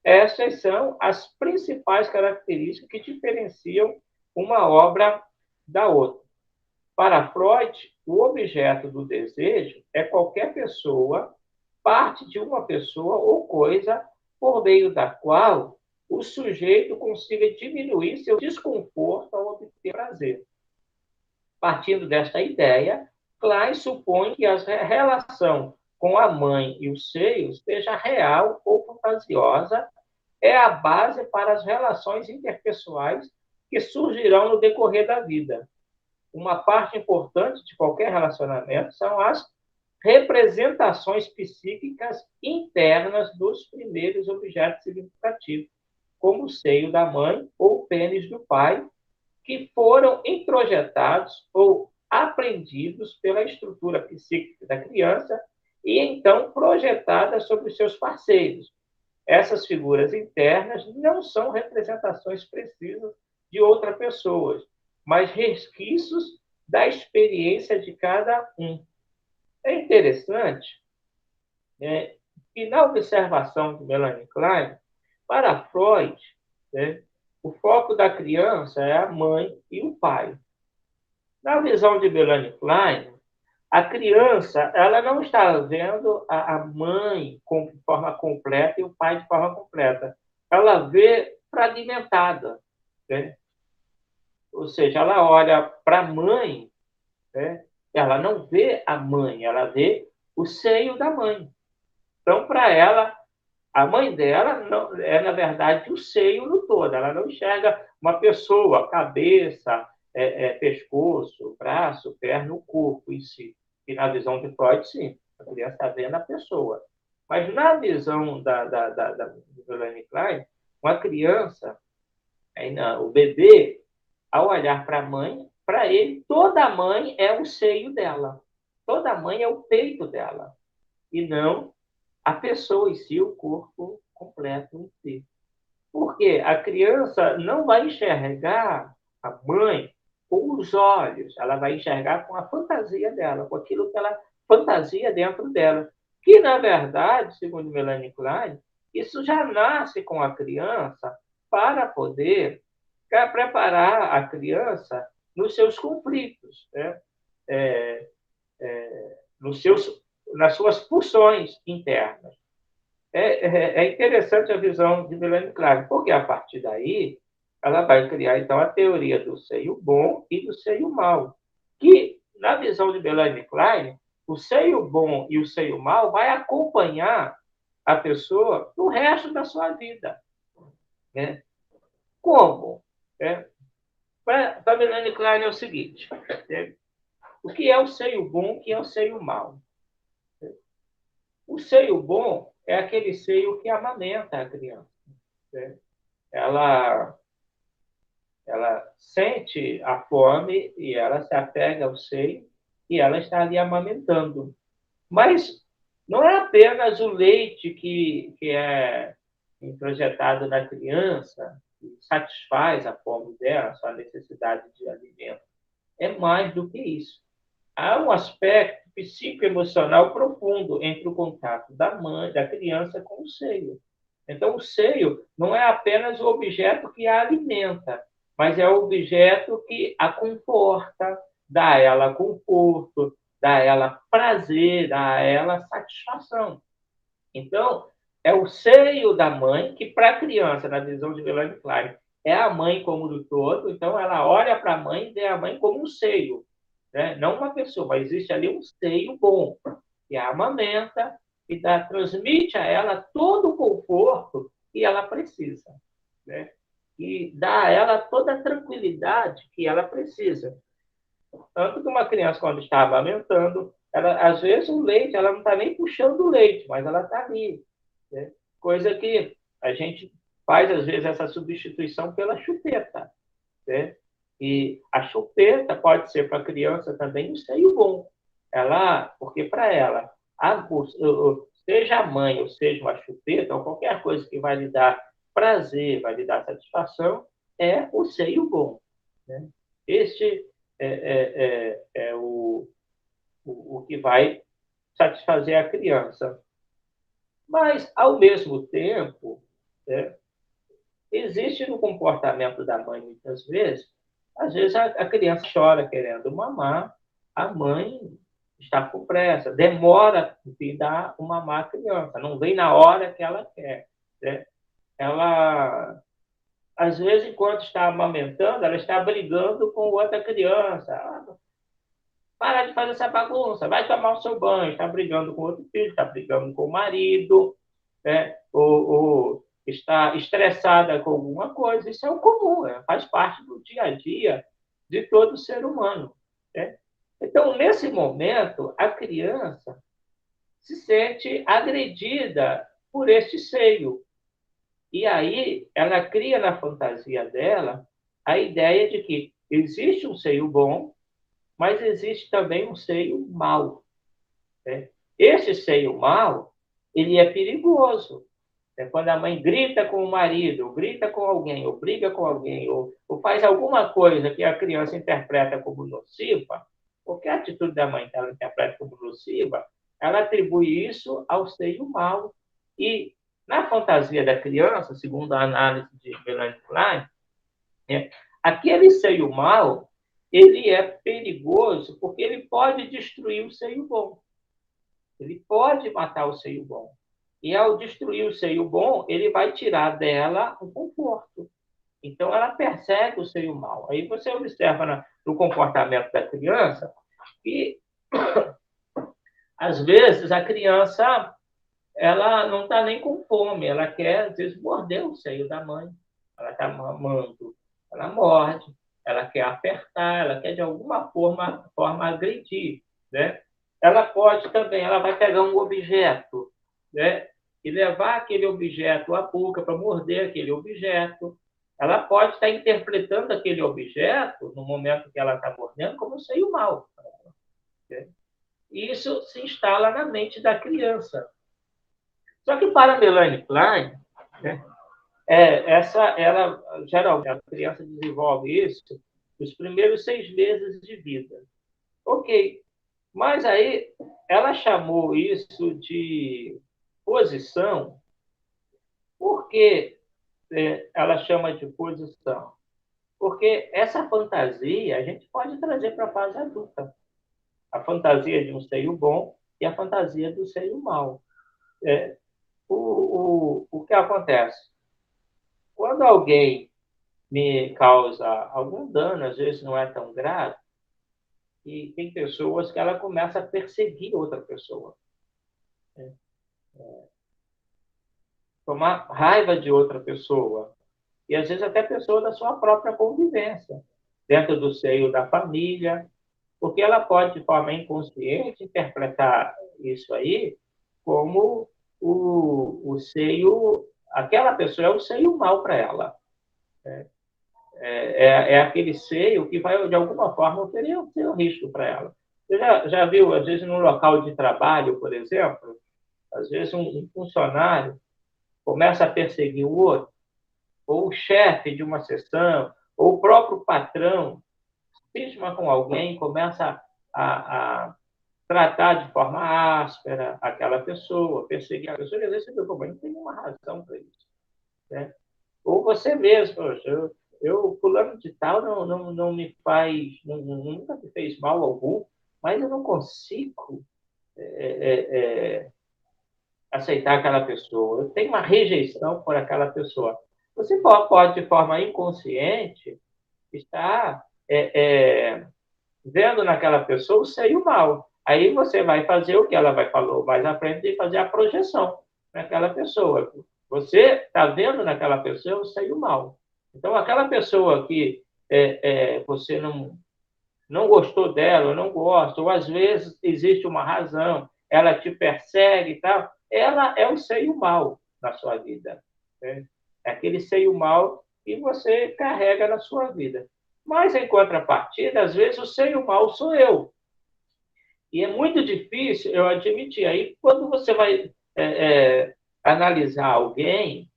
essas são as principais características que diferenciam uma obra da outra. Para Freud, o objeto do desejo é qualquer pessoa, parte de uma pessoa ou coisa, por meio da qual o sujeito consiga diminuir seu desconforto ao obter prazer. Partindo desta ideia, Klein supõe que a relação com a mãe e os seios, seja real ou fantasiosa, é a base para as relações interpessoais que surgirão no decorrer da vida. Uma parte importante de qualquer relacionamento são as representações psíquicas internas dos primeiros objetos significativos, como o seio da mãe ou o pênis do pai, que foram introjetados ou aprendidos pela estrutura psíquica da criança e então projetadas sobre os seus parceiros. Essas figuras internas não são representações precisas de outra pessoa, mas resquícios da experiência de cada um. É interessante que, na observação de Melanie Klein, para Freud, o foco da criança é a mãe e o pai. Na visão de Melanie Klein, a criança ela não está vendo a mãe de forma completa e o pai de forma completa. Ela vê fragmentada. Né? Ou seja, ela olha para a mãe, ela não vê a mãe, ela vê o seio da mãe. Então, para ela, A mãe dela não, é, na verdade, o seio no todo. Ela não enxerga uma pessoa, cabeça, pescoço, braço, perna, o corpo em si. E na visão de Freud, sim, a criança está vendo a pessoa. Mas na visão da Melanie Klein, uma criança, o bebê, ao olhar para a mãe, para ele, toda mãe é o seio dela. Toda mãe é o peito dela. E não a pessoa em si, o corpo completo em si. Porque a criança não vai enxergar a mãe com os olhos, ela vai enxergar com a fantasia dela, com aquilo que ela fantasia dentro dela. Que, na verdade, segundo Melanie Klein, isso já nasce com a criança para poder preparar a criança nos seus conflitos, né? É, nos seus, nas suas pulsões internas. É interessante a visão de Melanie Klein, porque a partir daí ela vai criar, então, a teoria do seio bom e do seio mau, que, na visão de Melanie Klein, o seio bom e o seio mau vai acompanhar a pessoa no resto da sua vida. Né? Como? Para Melanie Klein é o seguinte, o que é o seio bom, o que é o seio mau? O seio bom é aquele seio que amamenta a criança. Né? Ela sente a fome e ela se apega ao seio e ela está ali amamentando. Mas não é apenas o leite que é introjetado na criança que satisfaz a fome dela, a sua necessidade de alimento. É mais do que isso. Há um aspecto psicoemocional profundo entre o contato da mãe, da criança com o seio. Então, o seio não é apenas o objeto que a alimenta, mas é o objeto que a conforta, dá a ela conforto, dá a ela prazer, dá a ela satisfação. Então, é o seio da mãe que, para a criança, na visão de Melanie Klein, é a mãe como do todo. Então, ela olha para a mãe e vê a mãe como um seio. Né? Não uma pessoa, mas existe ali um seio bom, que a amamenta e transmite a ela todo o conforto que ela precisa. Né? E dá a ela toda a tranquilidade que ela precisa. Tanto que uma criança, quando está amamentando, ela, às vezes o leite, ela não está nem puxando o leite, mas ela está ali. Né? Coisa que a gente faz, às vezes, essa substituição pela chupeta. Né? E a chupeta pode ser para a criança também um seio bom. Porque para ela, seja a mãe ou seja uma chupeta, ou qualquer coisa que vai lhe dar prazer, vai lhe dar satisfação, é o seio bom. Né? Este é o que vai satisfazer a criança. Mas, ao mesmo tempo, né, existe no comportamento da mãe, muitas vezes, às vezes a criança chora querendo mamar, a mãe está com pressa, demora em dar o mamar à criança, não vem na hora que ela quer. Né? Ela, às vezes, enquanto está amamentando, ela está brigando com outra criança. Para de fazer essa bagunça, vai tomar o seu banho, está brigando com outro filho, está brigando com o marido, né? ou está estressada com alguma coisa. Isso é o comum, faz parte do dia a dia de todo ser humano. Né? Então, nesse momento, a criança se sente agredida por este seio. E aí, ela cria na fantasia dela a ideia de que existe um seio bom, mas existe também um seio mau. Né? Esse seio mau, ele é perigoso. Quando a mãe grita com o marido, ou grita com alguém, ou briga com alguém, ou faz alguma coisa que a criança interpreta como nociva, qualquer atitude da mãe que ela interpreta como nociva, ela atribui isso ao seio mau. E, na fantasia da criança, segundo a análise de Melanie Klein, aquele seio mau, ele é perigoso porque ele pode destruir o seio bom. Ele pode matar o seio bom. E ao destruir o seio bom, ele vai tirar dela o conforto. Então, ela persegue o seio mau. Aí você observa no comportamento da criança que, às vezes, a criança ela não está nem com fome, ela quer, às vezes, morder o seio da mãe. Ela está mamando, ela morde, ela quer apertar, ela quer, de alguma forma agredir. Né? Ela pode também, ela vai pegar um objeto, né? E levar aquele objeto à boca para morder aquele objeto. Ela pode estar interpretando aquele objeto, no momento que ela está mordendo, como um seio mau. Né? E isso se instala na mente da criança. Só que para Melanie Klein, né, ela geralmente a criança desenvolve isso nos primeiros 6 meses de vida. Ok, mas aí ela chamou isso de posição. Por que ela chama de posição? Porque essa fantasia a gente pode trazer para a fase adulta. A fantasia de um seio bom e a fantasia do seio mau. O que acontece? Quando alguém me causa algum dano, às vezes não é tão grave, e tem pessoas que ela começa a perseguir outra pessoa, né? Tomar raiva de outra pessoa, e às vezes até pessoa da sua própria convivência, dentro do seio da família, porque ela pode, de forma inconsciente, interpretar isso aí como o seio, aquela pessoa é o seio mal para ela. É aquele seio que vai, de alguma forma, oferecer um risco para ela. Você já viu, às vezes, num local de trabalho, por exemplo, às vezes um funcionário começa a perseguir o outro, ou o chefe de uma seção, ou o próprio patrão cisma com alguém, começa a tratar de forma áspera aquela pessoa, perseguir a pessoa, e às vezes você vê, não tem nenhuma razão para isso. Né? Ou você mesmo, poxa, fulano de tal não me faz, nunca me fez mal algum, mas eu não consigo aceitar aquela pessoa. Eu tenho uma rejeição por aquela pessoa. Você pode, de forma inconsciente, estar vendo naquela pessoa o seio mal. Aí você vai fazer o que ela vai falar mais à frente de fazer a projeção naquela pessoa. Você está vendo naquela pessoa o seio mal. Então, aquela pessoa que você não gostou dela, ou não gosta, ou às vezes existe uma razão, ela te persegue e tal, ela é o seio mal na sua vida. Né? É aquele seio mal que você carrega na sua vida. Mas, em contrapartida, às vezes o seio mal sou eu. E é muito difícil eu admitir. Aí, quando você vai analisar alguém,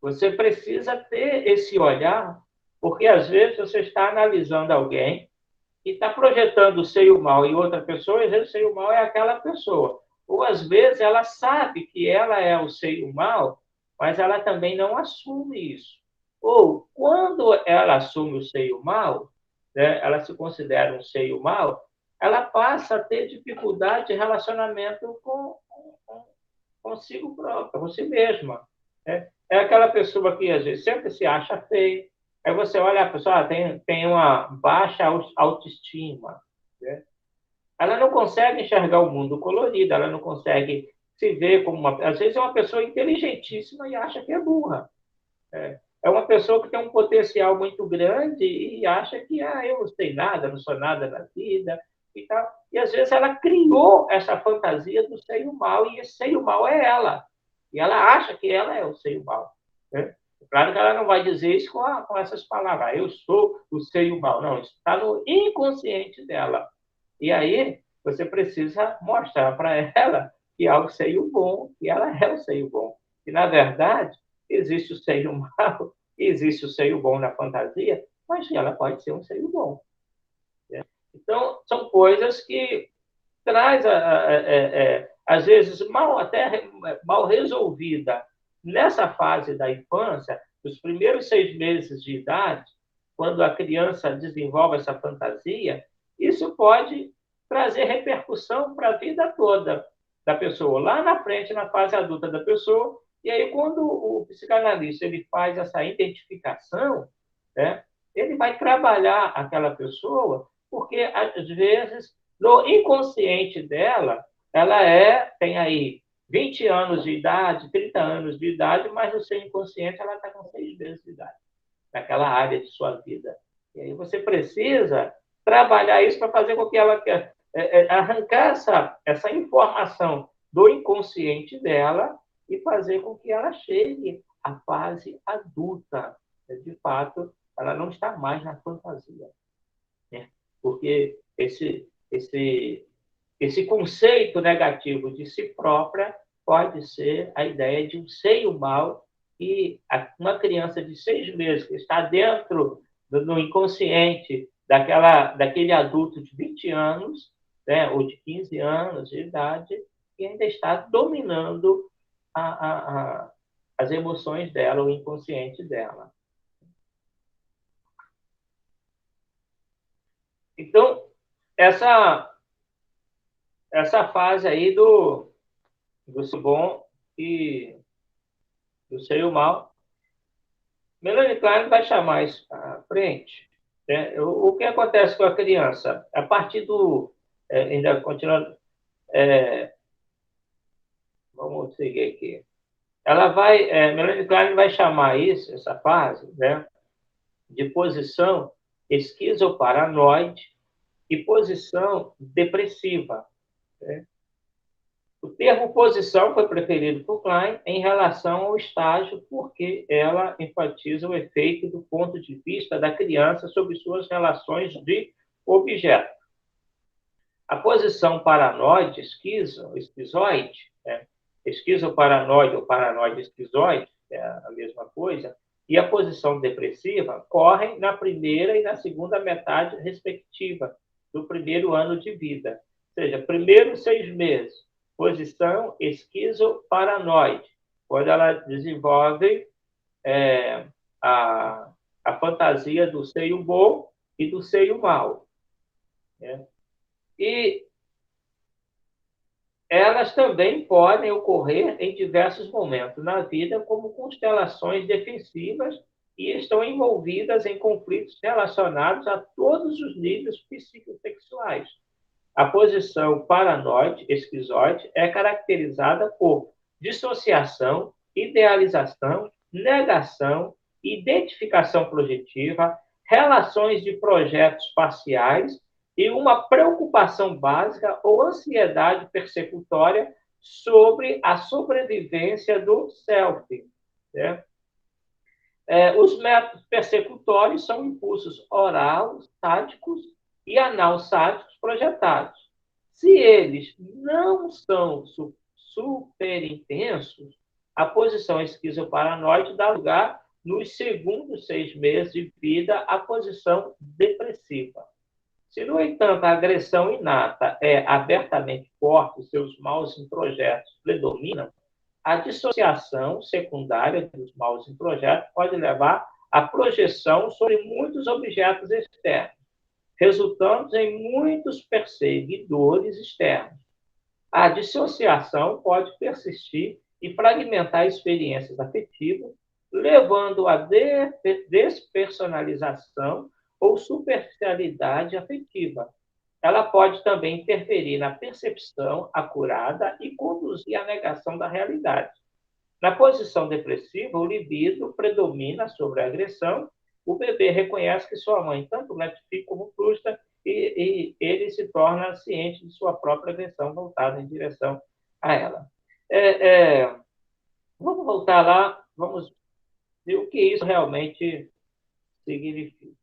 você precisa ter esse olhar, porque às vezes você está analisando alguém e está projetando o seio mal em outra pessoa, e às vezes o seio mal é aquela pessoa. Ou às vezes ela sabe que ela é o seio mal, mas ela também não assume isso. Ou quando ela assume o seio mal, né, ela se considera um seio mal, ela passa a ter dificuldade de relacionamento consigo própria, com si mesma. Né? É aquela pessoa que às vezes sempre se acha feia. Aí você olha, a pessoa tem uma baixa autoestima. Né? Ela não consegue enxergar o mundo colorido, ela não consegue se ver como uma. Às vezes é uma pessoa inteligentíssima e acha que é burra. É uma pessoa que tem um potencial muito grande e acha que eu não sei nada, não sou nada na vida. E, tal. E às vezes ela criou essa fantasia do seio mal, e esse seio mal é ela. E ela acha que ela é o seio mal. Né? Claro que ela não vai dizer isso com essas palavras, eu sou o seio mal. Não, isso está no inconsciente dela. E aí você precisa mostrar para ela que há o seio bom, que ela é o seio bom. E, na verdade, existe o seio mal, existe o seio bom na fantasia, mas ela pode ser um seio bom. Né? Então, são coisas que traz, às vezes, até mal resolvida nessa fase da infância, nos primeiros 6 meses de idade, quando a criança desenvolve essa fantasia, isso pode trazer repercussão para a vida toda da pessoa, lá na frente, na fase adulta da pessoa. E aí, quando o psicanalista ele faz essa identificação, né, ele vai trabalhar aquela pessoa, porque, às vezes, no inconsciente dela, ela tem aí 20 anos de idade, 30 anos de idade, mas no seu inconsciente ela está com 6 meses de idade, naquela área de sua vida. E aí você precisa trabalhar isso para fazer com que ela arrancar essa informação do inconsciente dela e fazer com que ela chegue à fase adulta. De fato, ela não está mais na fantasia, né? Porque esse conceito negativo de si própria pode ser a ideia de um seio mal e uma criança de 6 meses que está dentro do inconsciente daquele adulto de 20 anos, né, ou de 15 anos de idade, e ainda está dominando a, a, a, as emoções dela, o inconsciente dela. Então, essa fase aí do bom e do seio mal, Melanie Klein vai chamar isso à frente. Né? O que acontece com a criança? A partir do. Ainda continuando. Vamos seguir aqui. Ela vai. Melanie Klein vai chamar isso, essa fase, né, de posição esquizoparanoide e posição depressiva. Né? O termo posição foi preferido por Klein em relação ao estágio, porque ela enfatiza o efeito do ponto de vista da criança sobre suas relações de objeto. A posição paranoide, esquizoide, né? Esquizoparanoide ou paranoide esquizoide, é a mesma coisa, e a posição depressiva correm na primeira e na segunda metade respectiva do primeiro ano de vida. Ou seja, primeiros 6 meses, posição esquizoparanoide, quando ela desenvolve a, a fantasia do seio bom e do seio mau. Né? E elas também podem ocorrer em diversos momentos na vida como constelações defensivas e estão envolvidas em conflitos relacionados a todos os níveis psicossexuais. A posição paranoide, esquizoide, é caracterizada por dissociação, idealização, negação, identificação projetiva, relações de projetos parciais e uma preocupação básica ou ansiedade persecutória sobre a sobrevivência do self. Né? Os métodos persecutórios são impulsos oral, sádicos e anal-sádicos projetados. Se eles não são super intensos, a posição esquizoparanoide dá lugar, nos segundos 6 meses de vida, à posição depressiva. Se, no entanto, a agressão inata é abertamente forte, seus maus introjetos predominam, a dissociação secundária dos maus introjetos pode levar à projeção sobre muitos objetos externos, resultando em muitos perseguidores externos. A dissociação pode persistir e fragmentar experiências afetivas, levando à despersonalização ou superficialidade afetiva. Ela pode também interferir na percepção acurada e conduzir à negação da realidade. Na posição depressiva, o libido predomina sobre a agressão. O bebê reconhece que sua mãe tanto gratifica como frustra e ele se torna ciente de sua própria agressão voltada em direção a ela. Vamos voltar lá, vamos ver o que isso realmente significa.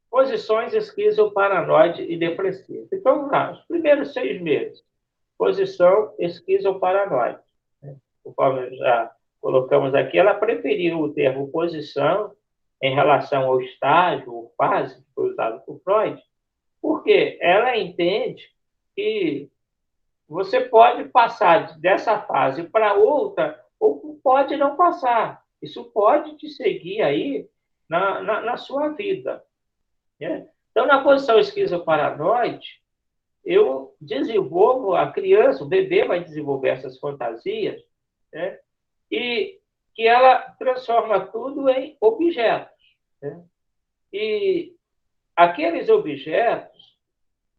Posições esquizoparanoide e depressiva. Então, os primeiros 6 meses, posição esquizoparanoide. Conforme já colocamos aqui, ela preferiu o termo posição em relação ao estágio, ou fase, que foi usado por Freud, porque ela entende que você pode passar dessa fase para outra, ou pode não passar. Isso pode te seguir aí na sua vida. Né? Então, na posição esquizoparanoide, eu desenvolvo, a criança, o bebê vai desenvolver essas fantasias, né? E que ela transforma tudo em objetos. Né? E aqueles objetos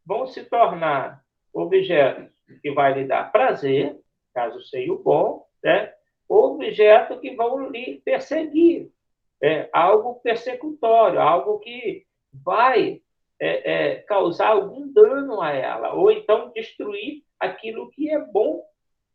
vão se tornar objetos que vai lhe dar prazer, caso seja o bom, né? Objetos que vão lhe perseguir, algo persecutório, algo que vai causar algum dano a ela, ou então destruir aquilo que é bom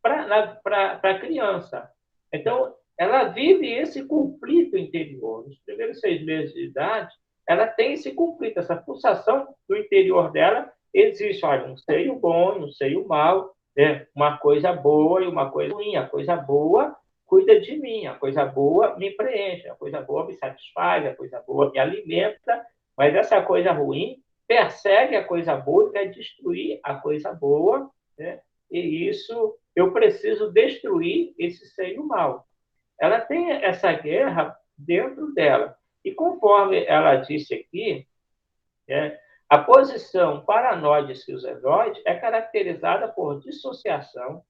para a criança. Então, ela vive esse conflito interior. Nos primeiros 6 meses de idade, ela tem esse conflito, essa pulsação do interior dela. Existe, olha, um seio bom e um seio mau, né? Uma coisa boa e uma coisa ruim. A coisa boa cuida de mim, a coisa boa me preenche, a coisa boa me satisfaz, a coisa boa me alimenta, mas essa coisa ruim persegue a coisa boa e quer destruir a coisa boa, né? E isso eu preciso destruir esse seio mal. Ela tem essa guerra dentro dela. E conforme ela disse aqui, a posição paranoide esquizoide é caracterizada por dissociação,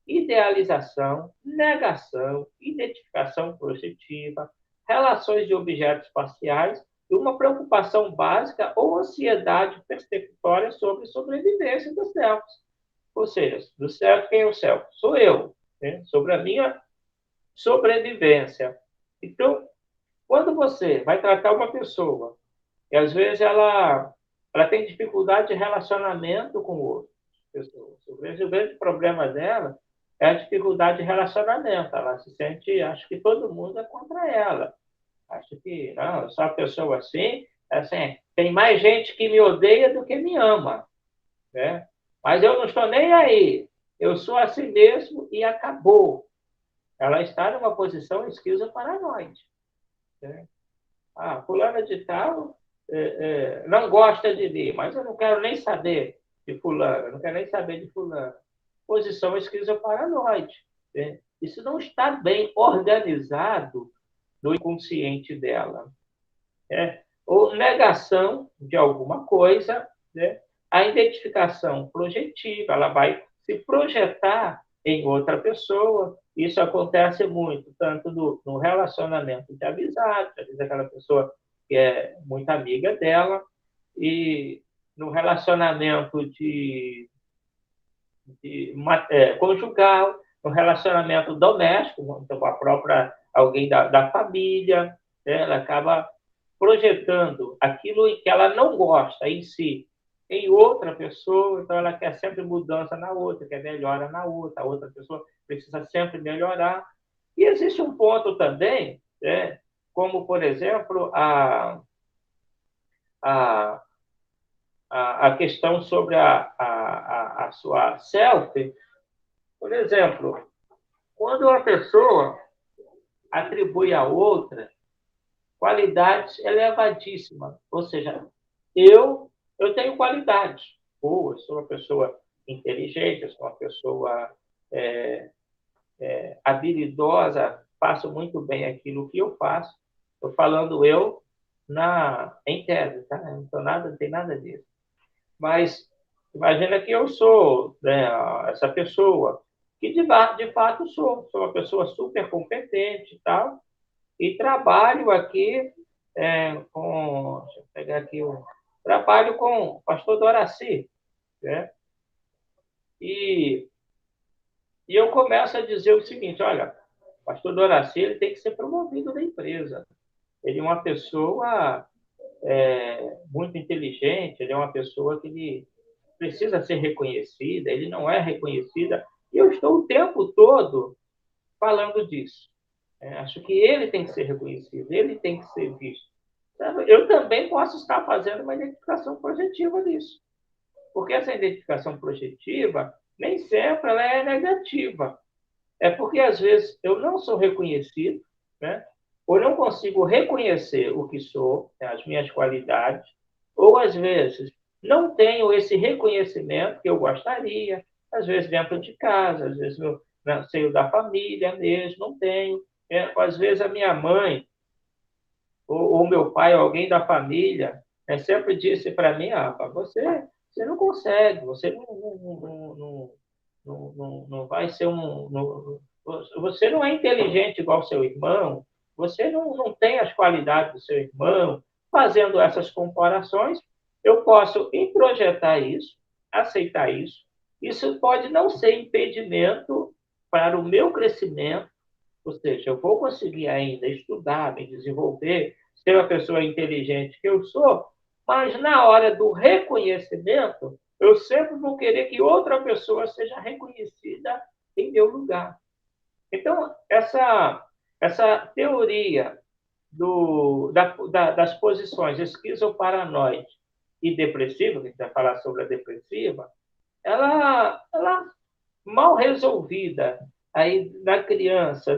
idealização, negação, identificação projetiva, relações de objetos espaciais e uma preocupação básica ou ansiedade persecutória sobre sobrevivência dos selfos. Ou seja, do self, quem é o self? Sou eu, né? Sobre a minha sobrevivência. Então, quando você vai tratar uma pessoa, e às vezes ela tem dificuldade de relacionamento com outras pessoas. O grande problema dela é a dificuldade de relacionamento. Ela se sente, acho que todo mundo é contra ela. Acho que, não, eu sou uma pessoa assim, tem mais gente que me odeia do que me ama, né? Mas eu não estou nem aí. Eu sou assim mesmo e acabou. Ela está numa posição esquizoparanoide, né? Ah, fulana de tal não gosta de mim, mas eu não quero nem saber de fulano, não quero nem saber de fulano. Posição esquizoparanoide, né? Isso não está bem organizado no inconsciente dela, né? Ou negação de alguma coisa, né? A identificação projetiva, ela vai se projetar em outra pessoa. Isso acontece muito, tanto no relacionamento de amizade, às vezes aquela pessoa que é muito amiga dela, e no relacionamento conjugal, no relacionamento doméstico, então, com a própria alguém da família, né? Ela acaba projetando aquilo que ela não gosta em si em outra pessoa, então ela quer sempre mudança na outra, quer melhora na outra, a outra pessoa precisa sempre melhorar. E existe um ponto também, né, como, por exemplo, a, a questão sobre a sua self. Por exemplo, quando uma pessoa atribui a outra qualidades elevadíssimas, ou seja, eu tenho qualidades boas, sou uma pessoa inteligente, eu sou uma pessoa habilidosa, faço muito bem aquilo que eu faço. Estou falando eu em tese, tá? Não tem nada disso. Mas imagina que eu sou, né, essa pessoa, que de fato sou uma pessoa super competente e tal, e trabalho aqui deixa eu pegar aqui, trabalho com o pastor Doraci, né? E, e eu começo a dizer o seguinte, olha, o pastor Doraci ele tem que ser promovido na empresa. Ele é uma pessoa muito inteligente, ele é uma pessoa que ele precisa ser reconhecida, ele não é reconhecida, e eu estou o tempo todo falando disso. Acho que ele tem que ser reconhecido, ele tem que ser visto. Eu também posso estar fazendo uma identificação projetiva disso, porque essa identificação projetiva nem sempre ela é negativa. É porque, às vezes, eu não sou reconhecido, né? Ou não consigo reconhecer o que sou, né? As minhas qualidades, ou, às vezes, não tenho esse reconhecimento que eu gostaria, às vezes dentro de casa, às vezes no seio da família mesmo, não tenho. Às vezes a minha mãe ou meu pai, ou alguém da família, sempre disse para mim, você não consegue, você não vai ser você não é inteligente igual seu irmão, você não tem as qualidades do seu irmão, fazendo essas comparações, eu posso introjetar isso, aceitar isso. Isso pode não ser impedimento para o meu crescimento, ou seja, eu vou conseguir ainda estudar, me desenvolver, ser uma pessoa inteligente que eu sou, mas na hora do reconhecimento, eu sempre vou querer que outra pessoa seja reconhecida em meu lugar. Então, essa teoria das posições esquizoparanoide e depressiva, que a gente vai falar sobre a depressiva, ela mal resolvida aí na criança,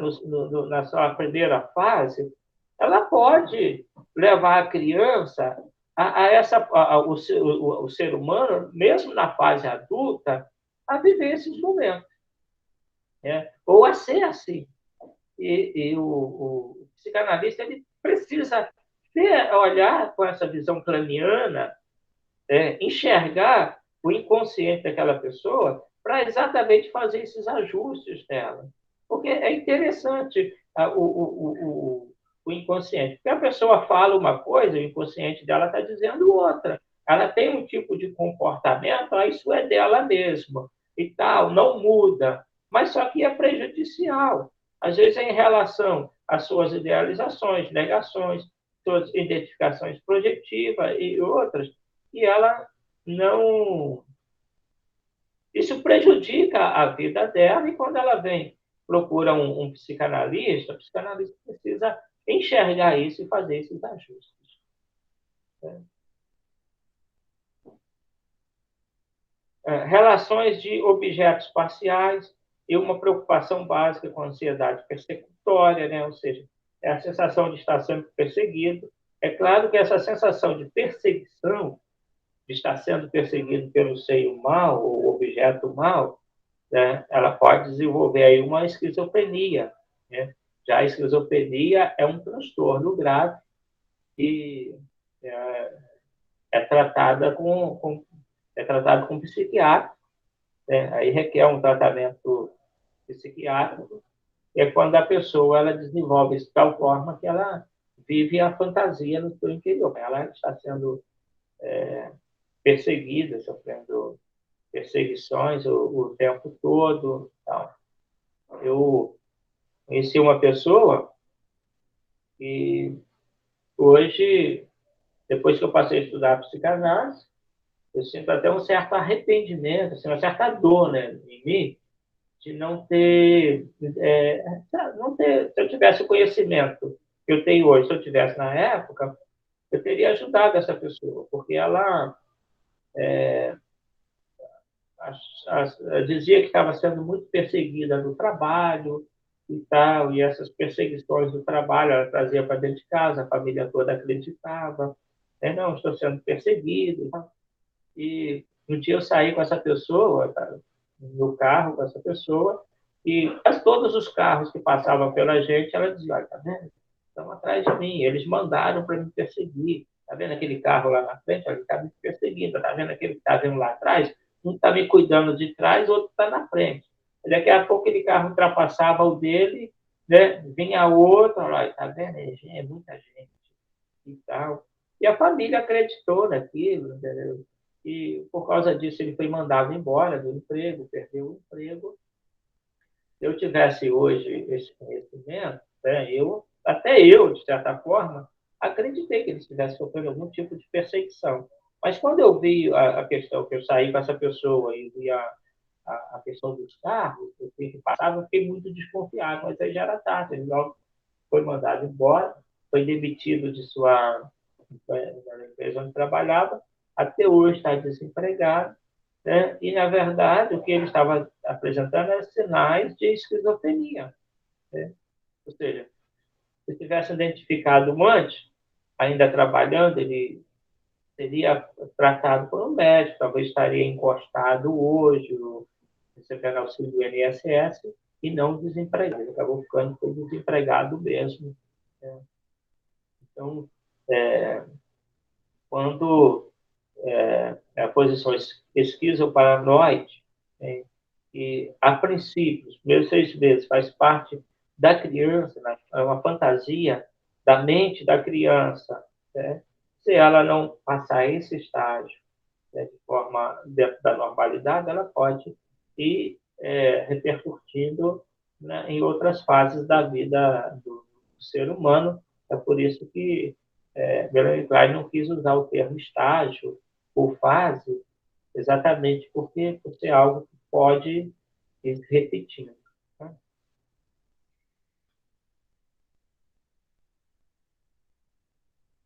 na sua primeira fase, ela pode levar a criança o ser humano, mesmo na fase adulta, a viver esses momentos, né? Ou a ser assim. E o psicanalista ele precisa olhar com essa visão craniana, enxergar o inconsciente daquela pessoa para exatamente fazer esses ajustes dela. Porque é interessante o inconsciente. Porque a pessoa fala uma coisa, o inconsciente dela está dizendo outra. Ela tem um tipo de comportamento, isso é dela mesma e tal, não muda. Mas só que é prejudicial. Às vezes é em relação às suas idealizações, negações, suas identificações projetivas e outras, e ela não. Isso prejudica a vida dela, e quando ela vem, procura um psicanalista, o psicanalista precisa enxergar isso e fazer esses ajustes. Relações de objetos parciais e uma preocupação básica com a ansiedade persecutória, né? Ou seja, é a sensação de estar sendo perseguido. É claro que essa sensação de perseguição, de estar sendo perseguido pelo seio mal ou objeto mal, né, ela pode desenvolver aí uma esquizofrenia, né? Já a esquizofrenia é um transtorno grave e é, é tratada é tratado com psiquiatra, né? Aí requer um tratamento psiquiátrico, e é quando a pessoa ela desenvolve isso de tal forma que ela vive a fantasia no seu interior. Ela está sendo perseguida, sofrendo perseguições o tempo todo. Tal. Eu conheci uma pessoa e hoje, depois que eu passei a estudar psicanálise, eu sinto até um certo arrependimento, assim, uma certa dor, né, em mim, de não ter, se eu tivesse o conhecimento que eu tenho hoje, se eu tivesse na época, eu teria ajudado essa pessoa, porque ela dizia que estava sendo muito perseguida no trabalho e tal, e essas perseguições do trabalho ela trazia para dentro de casa, a família toda acreditava, não, estou sendo perseguido. E um dia eu saí com essa pessoa, no carro com essa pessoa, e todos os carros que passavam pela gente, ela dizia, olha, tá vendo? Estão atrás de mim, eles mandaram para me perseguir. Tá vendo aquele carro lá na frente? Olha, ele está me perseguindo. Tá vendo aquele que está vindo lá atrás? Um está me cuidando de trás, o outro está na frente. E daqui a pouco aquele carro ultrapassava o dele, né? Vinha outro, olha, tá vendo? É muita gente e tal. E a família acreditou naquilo, entendeu? E por causa disso ele foi mandado embora do emprego, perdeu o emprego. Se eu tivesse hoje esse conhecimento, né, até eu, de certa forma, acreditei que ele estivesse sofrendo algum tipo de perseguição. Mas quando eu vi a questão, que eu saí com essa pessoa e vi a questão dos carros, o que passava, eu fiquei muito desconfiado, mas aí já era tarde, ele logo foi mandado embora, foi demitido da empresa onde trabalhava, até hoje está desempregado, né? E, na verdade, o que ele estava apresentando eram sinais de esquizofrenia, né? Ou seja, se tivesse identificado antes, ainda trabalhando, ele seria tratado por um médico, talvez estaria encostado hoje, recebendo auxílio do INSS, e não desempregado. Ele acabou ficando desempregado mesmo, né? Então, quando a posição esquizoparanoide, né, que, a princípio, os primeiros 6 meses faz parte da criança, né, é uma fantasia da mente da criança, né, Se ela não passar esse estágio, né, de forma dentro da normalidade, ela pode ir repercutindo, né, em outras fases da vida do ser humano. É por isso que Melanie Klein não quis usar o termo estágio ou fase, exatamente porque por ser algo que pode ir se repetindo. Tá?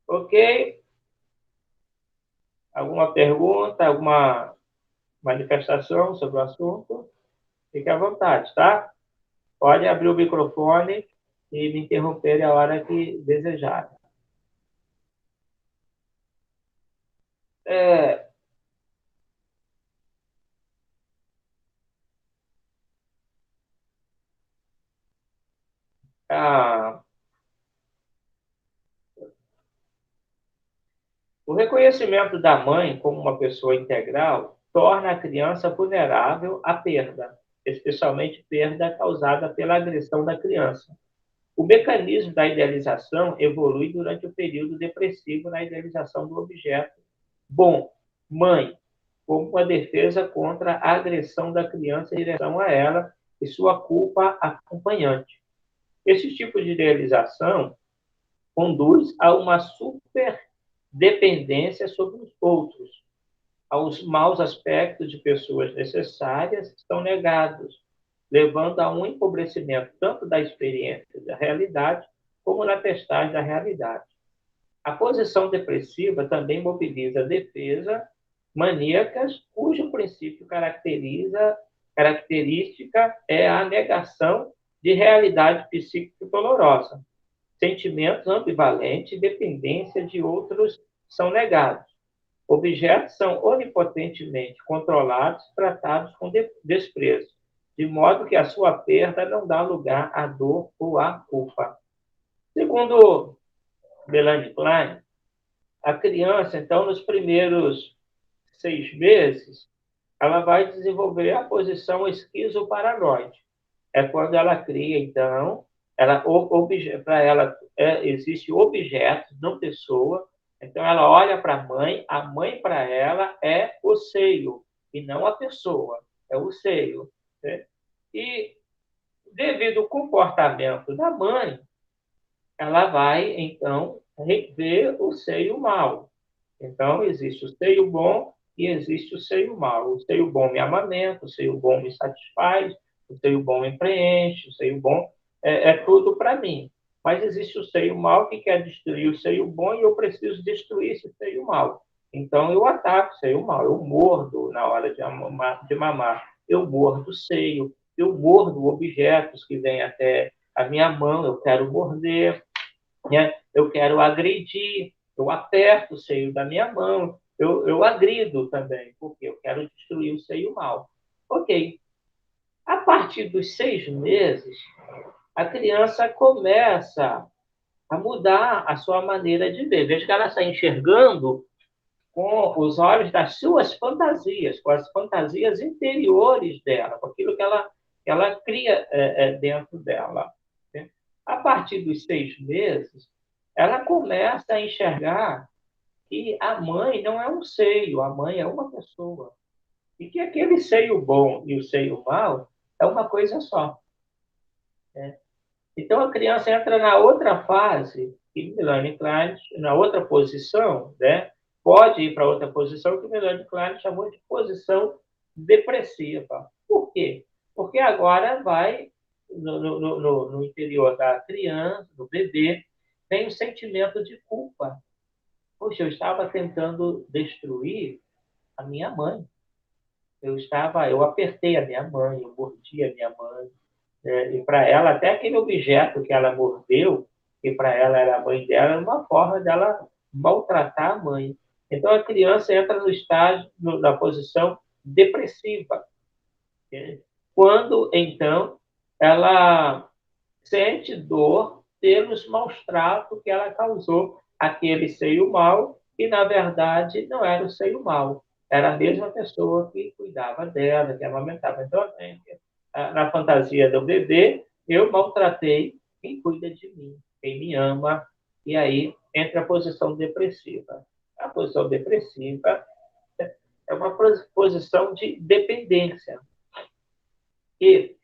Ok? Alguma pergunta, alguma manifestação sobre o assunto? Fique à vontade, tá? Pode abrir o microfone e me interromper a hora que desejar. É, a, o reconhecimento da mãe como uma pessoa integral torna a criança vulnerável à perda, especialmente perda causada pela agressão da criança. O mecanismo da idealização evolui durante o período depressivo na idealização do objeto. Bom, mãe, como uma defesa contra a agressão da criança em direção a ela e sua culpa acompanhante. Esse tipo de idealização conduz a uma superdependência sobre os outros. Aos maus aspectos de pessoas necessárias são negados, levando a um empobrecimento tanto da experiência da realidade como na testagem da realidade. A posição depressiva também mobiliza defesa maníacas, cujo princípio característica é a negação de realidade psíquica dolorosa. Sentimentos ambivalentes e dependência de outros são negados. Objetos são onipotentemente controlados, tratados com desprezo, de modo que a sua perda não dá lugar à dor ou à culpa. Segundo Melanie Klein, a criança, então, nos primeiros 6 meses, ela vai desenvolver a posição esquizoparanoide. É quando ela cria, então, para ela existe objeto, não pessoa. Então, ela olha para a mãe para ela é o seio, e não a pessoa, é o seio. Né? E, devido ao comportamento da mãe, ela vai, então, rever o seio mal. Então, existe o seio bom e existe o seio mau. O seio bom me amamenta, o seio bom me satisfaz, o seio bom me preenche, o seio bom é tudo para mim. Mas existe o seio mau que quer destruir o seio bom e eu preciso destruir esse seio mau. Então, eu ataco o seio mau, eu mordo na hora de mamar, eu mordo o seio, eu mordo objetos que vêm até a minha mão, eu quero morder, né? Eu quero agredir, eu aperto o seio da minha mão, eu agrido também, porque eu quero destruir o seio mal. Ok. A partir dos 6 meses, a criança começa a mudar a sua maneira de ver. Veja que ela está enxergando com os olhos das suas fantasias, com as fantasias interiores dela, com aquilo que ela cria dentro dela. Né? A partir dos 6 meses, ela começa a enxergar que a mãe não é um seio, a mãe é uma pessoa. E que aquele seio bom e o seio mau é uma coisa só. Né? Então, a criança entra na outra fase, que Melanie Klein, na outra posição, né? Pode ir para outra posição, que Melanie Klein chamou de posição depressiva. Por quê? Porque agora vai, no interior da criança, do bebê, tem um sentimento de culpa. Poxa, eu estava tentando destruir a minha mãe. Eu apertei a minha mãe, eu mordi a minha mãe, e para ela, até aquele objeto que ela mordeu, que para ela era a mãe dela, era uma forma dela maltratar a mãe. Então, a criança entra no estágio, na posição depressiva. Né? Quando, então, ela sente dor pelos maus tratos que ela causou àquele seio mau, e, na verdade, não era o seio mau. Era a mesma pessoa que cuidava dela, que amamentava. Então, na fantasia do bebê, eu maltratei quem cuida de mim, quem me ama, e aí entre a posição depressiva. A posição depressiva é uma posição de dependência. E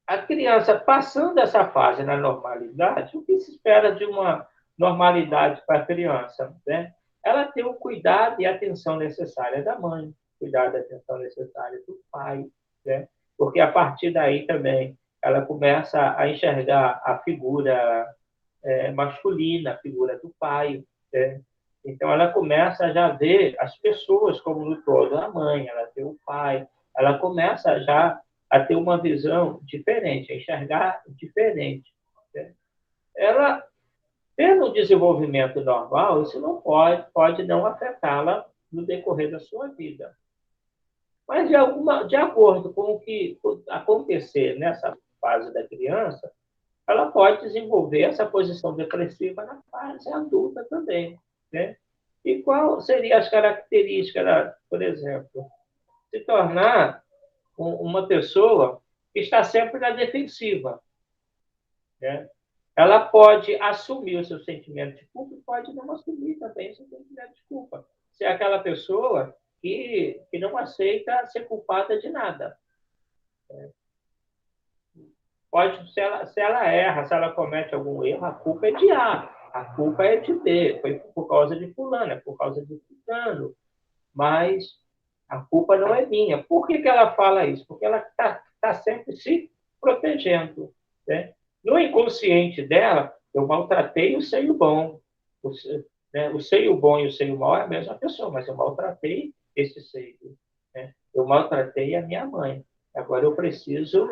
a criança, passando essa fase na normalidade, o que se espera de uma normalidade para a criança? Né? Ela tem o cuidado e a atenção necessária da mãe, cuidado e atenção necessária do pai, né? Porque a partir daí também ela começa a enxergar a figura masculina, a figura do pai, né? Então ela começa a já ver as pessoas como no todo, a mãe, ela tem o pai, ela começa já a ter uma visão diferente, a enxergar diferente, né? Ela, tendo um desenvolvimento normal, isso não pode não afetá-la no decorrer da sua vida. Mas, de acordo com o que acontecer nessa fase da criança, ela pode desenvolver essa posição depressiva na fase adulta também, né? E qual seriam as características, por exemplo? Se tornar uma pessoa que está sempre na defensiva, né? Ela pode assumir o seu sentimento de culpa e pode não assumir também o seu sentimento de culpa. Se é aquela pessoa que não aceita ser culpada de nada. Pode, se ela erra, se ela comete algum erro, a culpa é de A, a culpa é de B, foi por causa de fulano, é por causa de fulano, mas a culpa não é minha. Por que ela fala isso? Porque ela está sempre se protegendo, né? No inconsciente dela, eu maltratei o seio bom. O seio bom e o seio mau é a mesma pessoa, mas eu maltratei esse seio, né? Eu maltratei a minha mãe. Agora eu preciso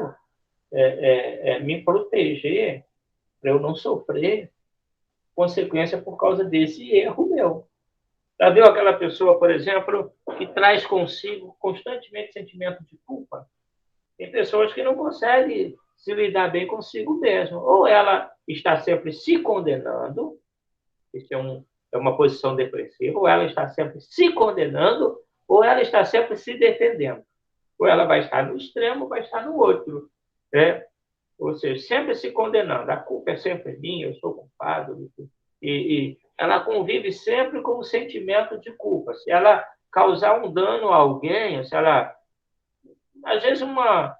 me proteger para eu não sofrer consequência por causa desse erro meu. Já viu aquela pessoa, por exemplo, que traz consigo constantemente sentimento de culpa? Tem pessoas que não conseguem se lidar bem consigo mesmo. Ou ela está sempre se condenando, isso é uma posição depressiva, ou ela está sempre se condenando, ou ela está sempre se defendendo. Ou ela vai estar no extremo, ou vai estar no outro. Né? Ou seja, sempre se condenando. A culpa é sempre minha, eu sou culpado. E ela convive sempre com o sentimento de culpa. Se ela causar um dano a alguém, se ela. Às vezes, uma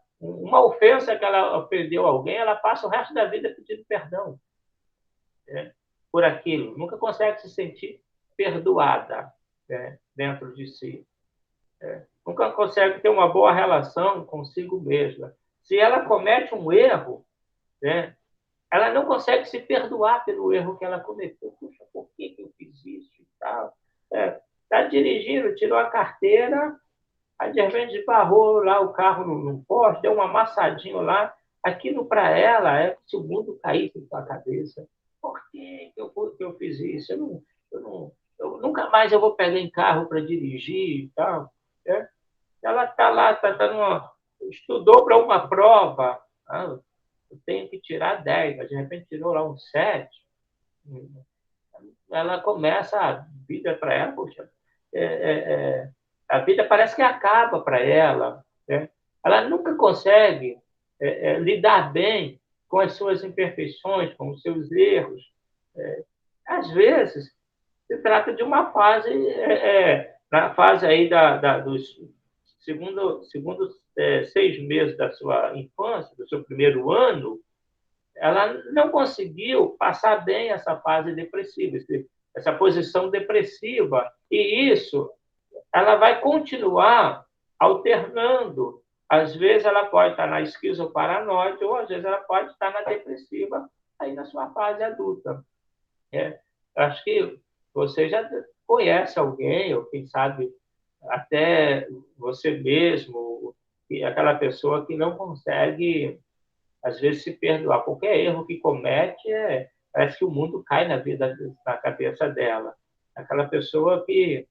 ofensa que ela ofendeu a alguém, ela passa o resto da vida pedindo perdão, né, por aquilo. Nunca consegue se sentir perdoada, né, dentro de si. Nunca consegue ter uma boa relação consigo mesma. Se ela comete um erro, né, ela não consegue se perdoar pelo erro que ela cometeu. Puxa, por que eu fiz isso e tal? Está dirigindo, tirou a carteira, aí de repente esbarrou lá o carro num poste, deu um amassadinho lá. Aquilo para ela é se o mundo caísse em sua cabeça. Por que eu fiz isso? Eu nunca mais eu vou pegar em carro para dirigir e tal. Né? Ela está lá, estudou para uma prova. Eu tenho que tirar 10, mas de repente tirou lá um 7. Ela começa a vida para ela, poxa, a vida parece que acaba para ela, né? Ela nunca consegue lidar bem com as suas imperfeições, com os seus erros. Às vezes, se trata de uma fase, na fase aí dos segundo 6 meses da sua infância, do seu primeiro ano, ela não conseguiu passar bem essa fase depressiva, essa posição depressiva. E isso, ela vai continuar alternando. Às vezes ela pode estar na esquizoparanoide, ou às vezes ela pode estar na depressiva, aí na sua fase adulta. Acho que você já conhece alguém, ou quem sabe até você mesmo, aquela pessoa que não consegue às vezes se perdoar. Qualquer erro que comete, parece que o mundo cai na cabeça dela. Aquela pessoa que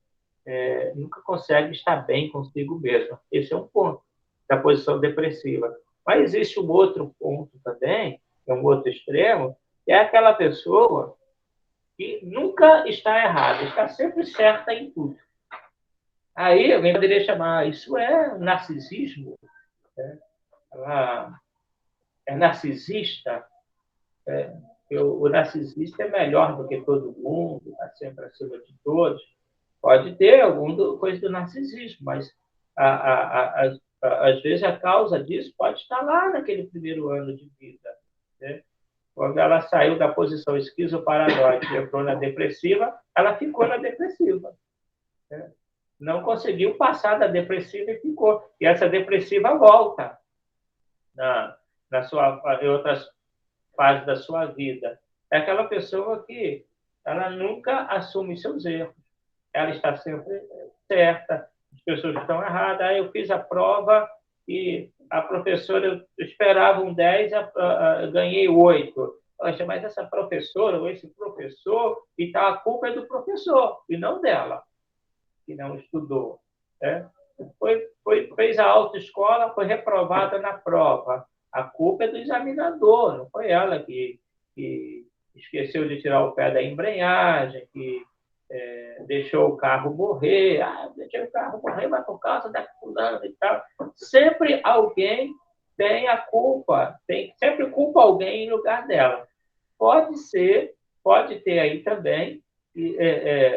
nunca consegue estar bem consigo mesma. Esse é um ponto da posição depressiva. Mas existe um outro ponto também, que é um outro extremo, que é aquela pessoa que nunca está errada, está sempre certa em tudo. Aí alguém poderia chamar, isso é narcisismo? Ela é narcisista? que o narcisista é melhor do que todo mundo, está sempre acima de todos. Pode ter alguma coisa do narcisismo, mas às vezes a causa disso pode estar lá naquele primeiro ano de vida, né? Quando ela saiu da posição esquizoparanoide e entrou na depressiva, ela ficou na depressiva, né? Não conseguiu passar da depressiva e ficou. E essa depressiva volta em outras fases da sua vida. É aquela pessoa que ela nunca assume seus erros. Ela está sempre certa, as pessoas estão erradas. Aí eu fiz a prova e a professora, eu esperava um 10, eu ganhei 8. Poxa, mas essa professora ou esse professor, então a culpa é do professor e não dela, que não estudou, né? Fez a autoescola, foi reprovada na prova. A culpa é do examinador, não foi ela que esqueceu de tirar o pé da embreagem, que deixou o carro morrer. Deixou o carro morrer, mas por causa da fulana e tal. Sempre alguém tem a culpa, sempre culpa alguém em lugar dela. Pode ter aí também,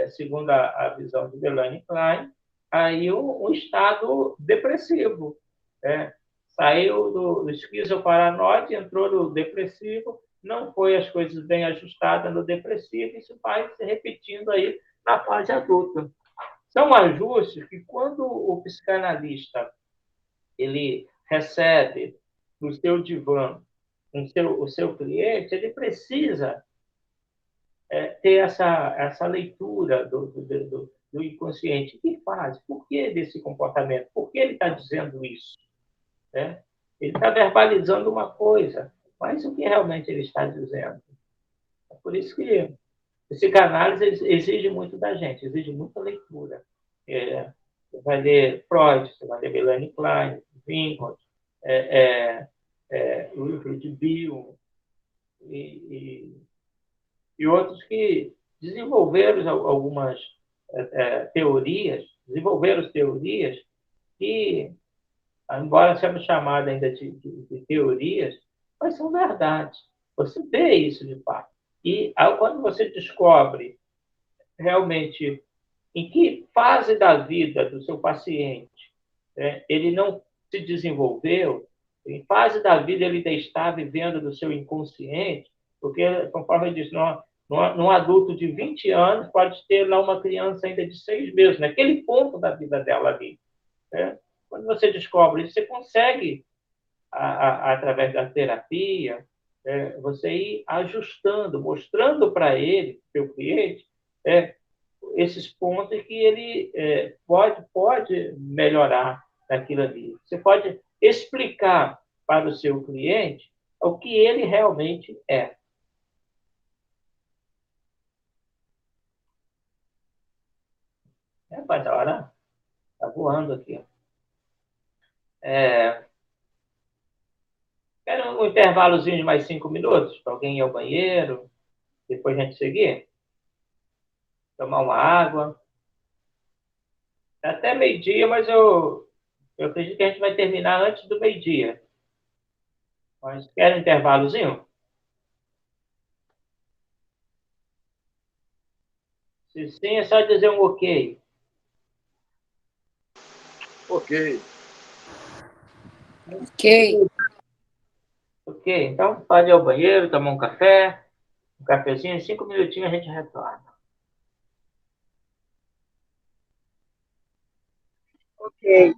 segundo a visão de Melanie Klein, aí um estado depressivo. Né? Saiu do esquizoparanoide, entrou no depressivo, não foi as coisas bem ajustadas no depressivo, isso vai se repetindo aí na fase adulta. São ajustes que, quando o psicanalista ele recebe no seu divã o seu cliente, ele precisa ter essa leitura do inconsciente. O que faz? Por que desse comportamento? Por que ele está dizendo isso? Né? Ele está verbalizando uma coisa, mas o que realmente ele está dizendo? É por isso que a psicanálise exige muito da gente, exige muita leitura. Você vai ler Freud, você vai ler Melanie Klein, Winnicott, Wilfred Bill e outros que desenvolveram algumas teorias que, embora sejam chamadas ainda de teorias, mas são verdades. Você vê isso de fato. E quando você descobre realmente em que fase da vida do seu paciente ele não se desenvolveu, em fase da vida ele ainda está vivendo do seu inconsciente, porque, conforme eu disse, num adulto de 20 anos pode ter lá uma criança ainda de 6 meses, naquele ponto da vida dela ali. Né? Quando você descobre isso, você consegue, através da terapia, você ir ajustando, mostrando para ele, seu cliente, esses pontos que ele pode melhorar naquilo ali. Você pode explicar para o seu cliente o que ele realmente é. Rapaz, a hora está voando aqui. Quer um intervalozinho de mais 5 minutos para alguém ir ao banheiro, depois a gente seguir? Tomar uma água. Até meio-dia, mas eu acredito que a gente vai terminar antes do meio-dia. Mas quer um intervalozinho? Se sim, é só dizer um ok. Ok. Ok. Ok, então pode ir ao banheiro, tomar um cafezinho, em 5 minutinhos a gente retorna. Ok.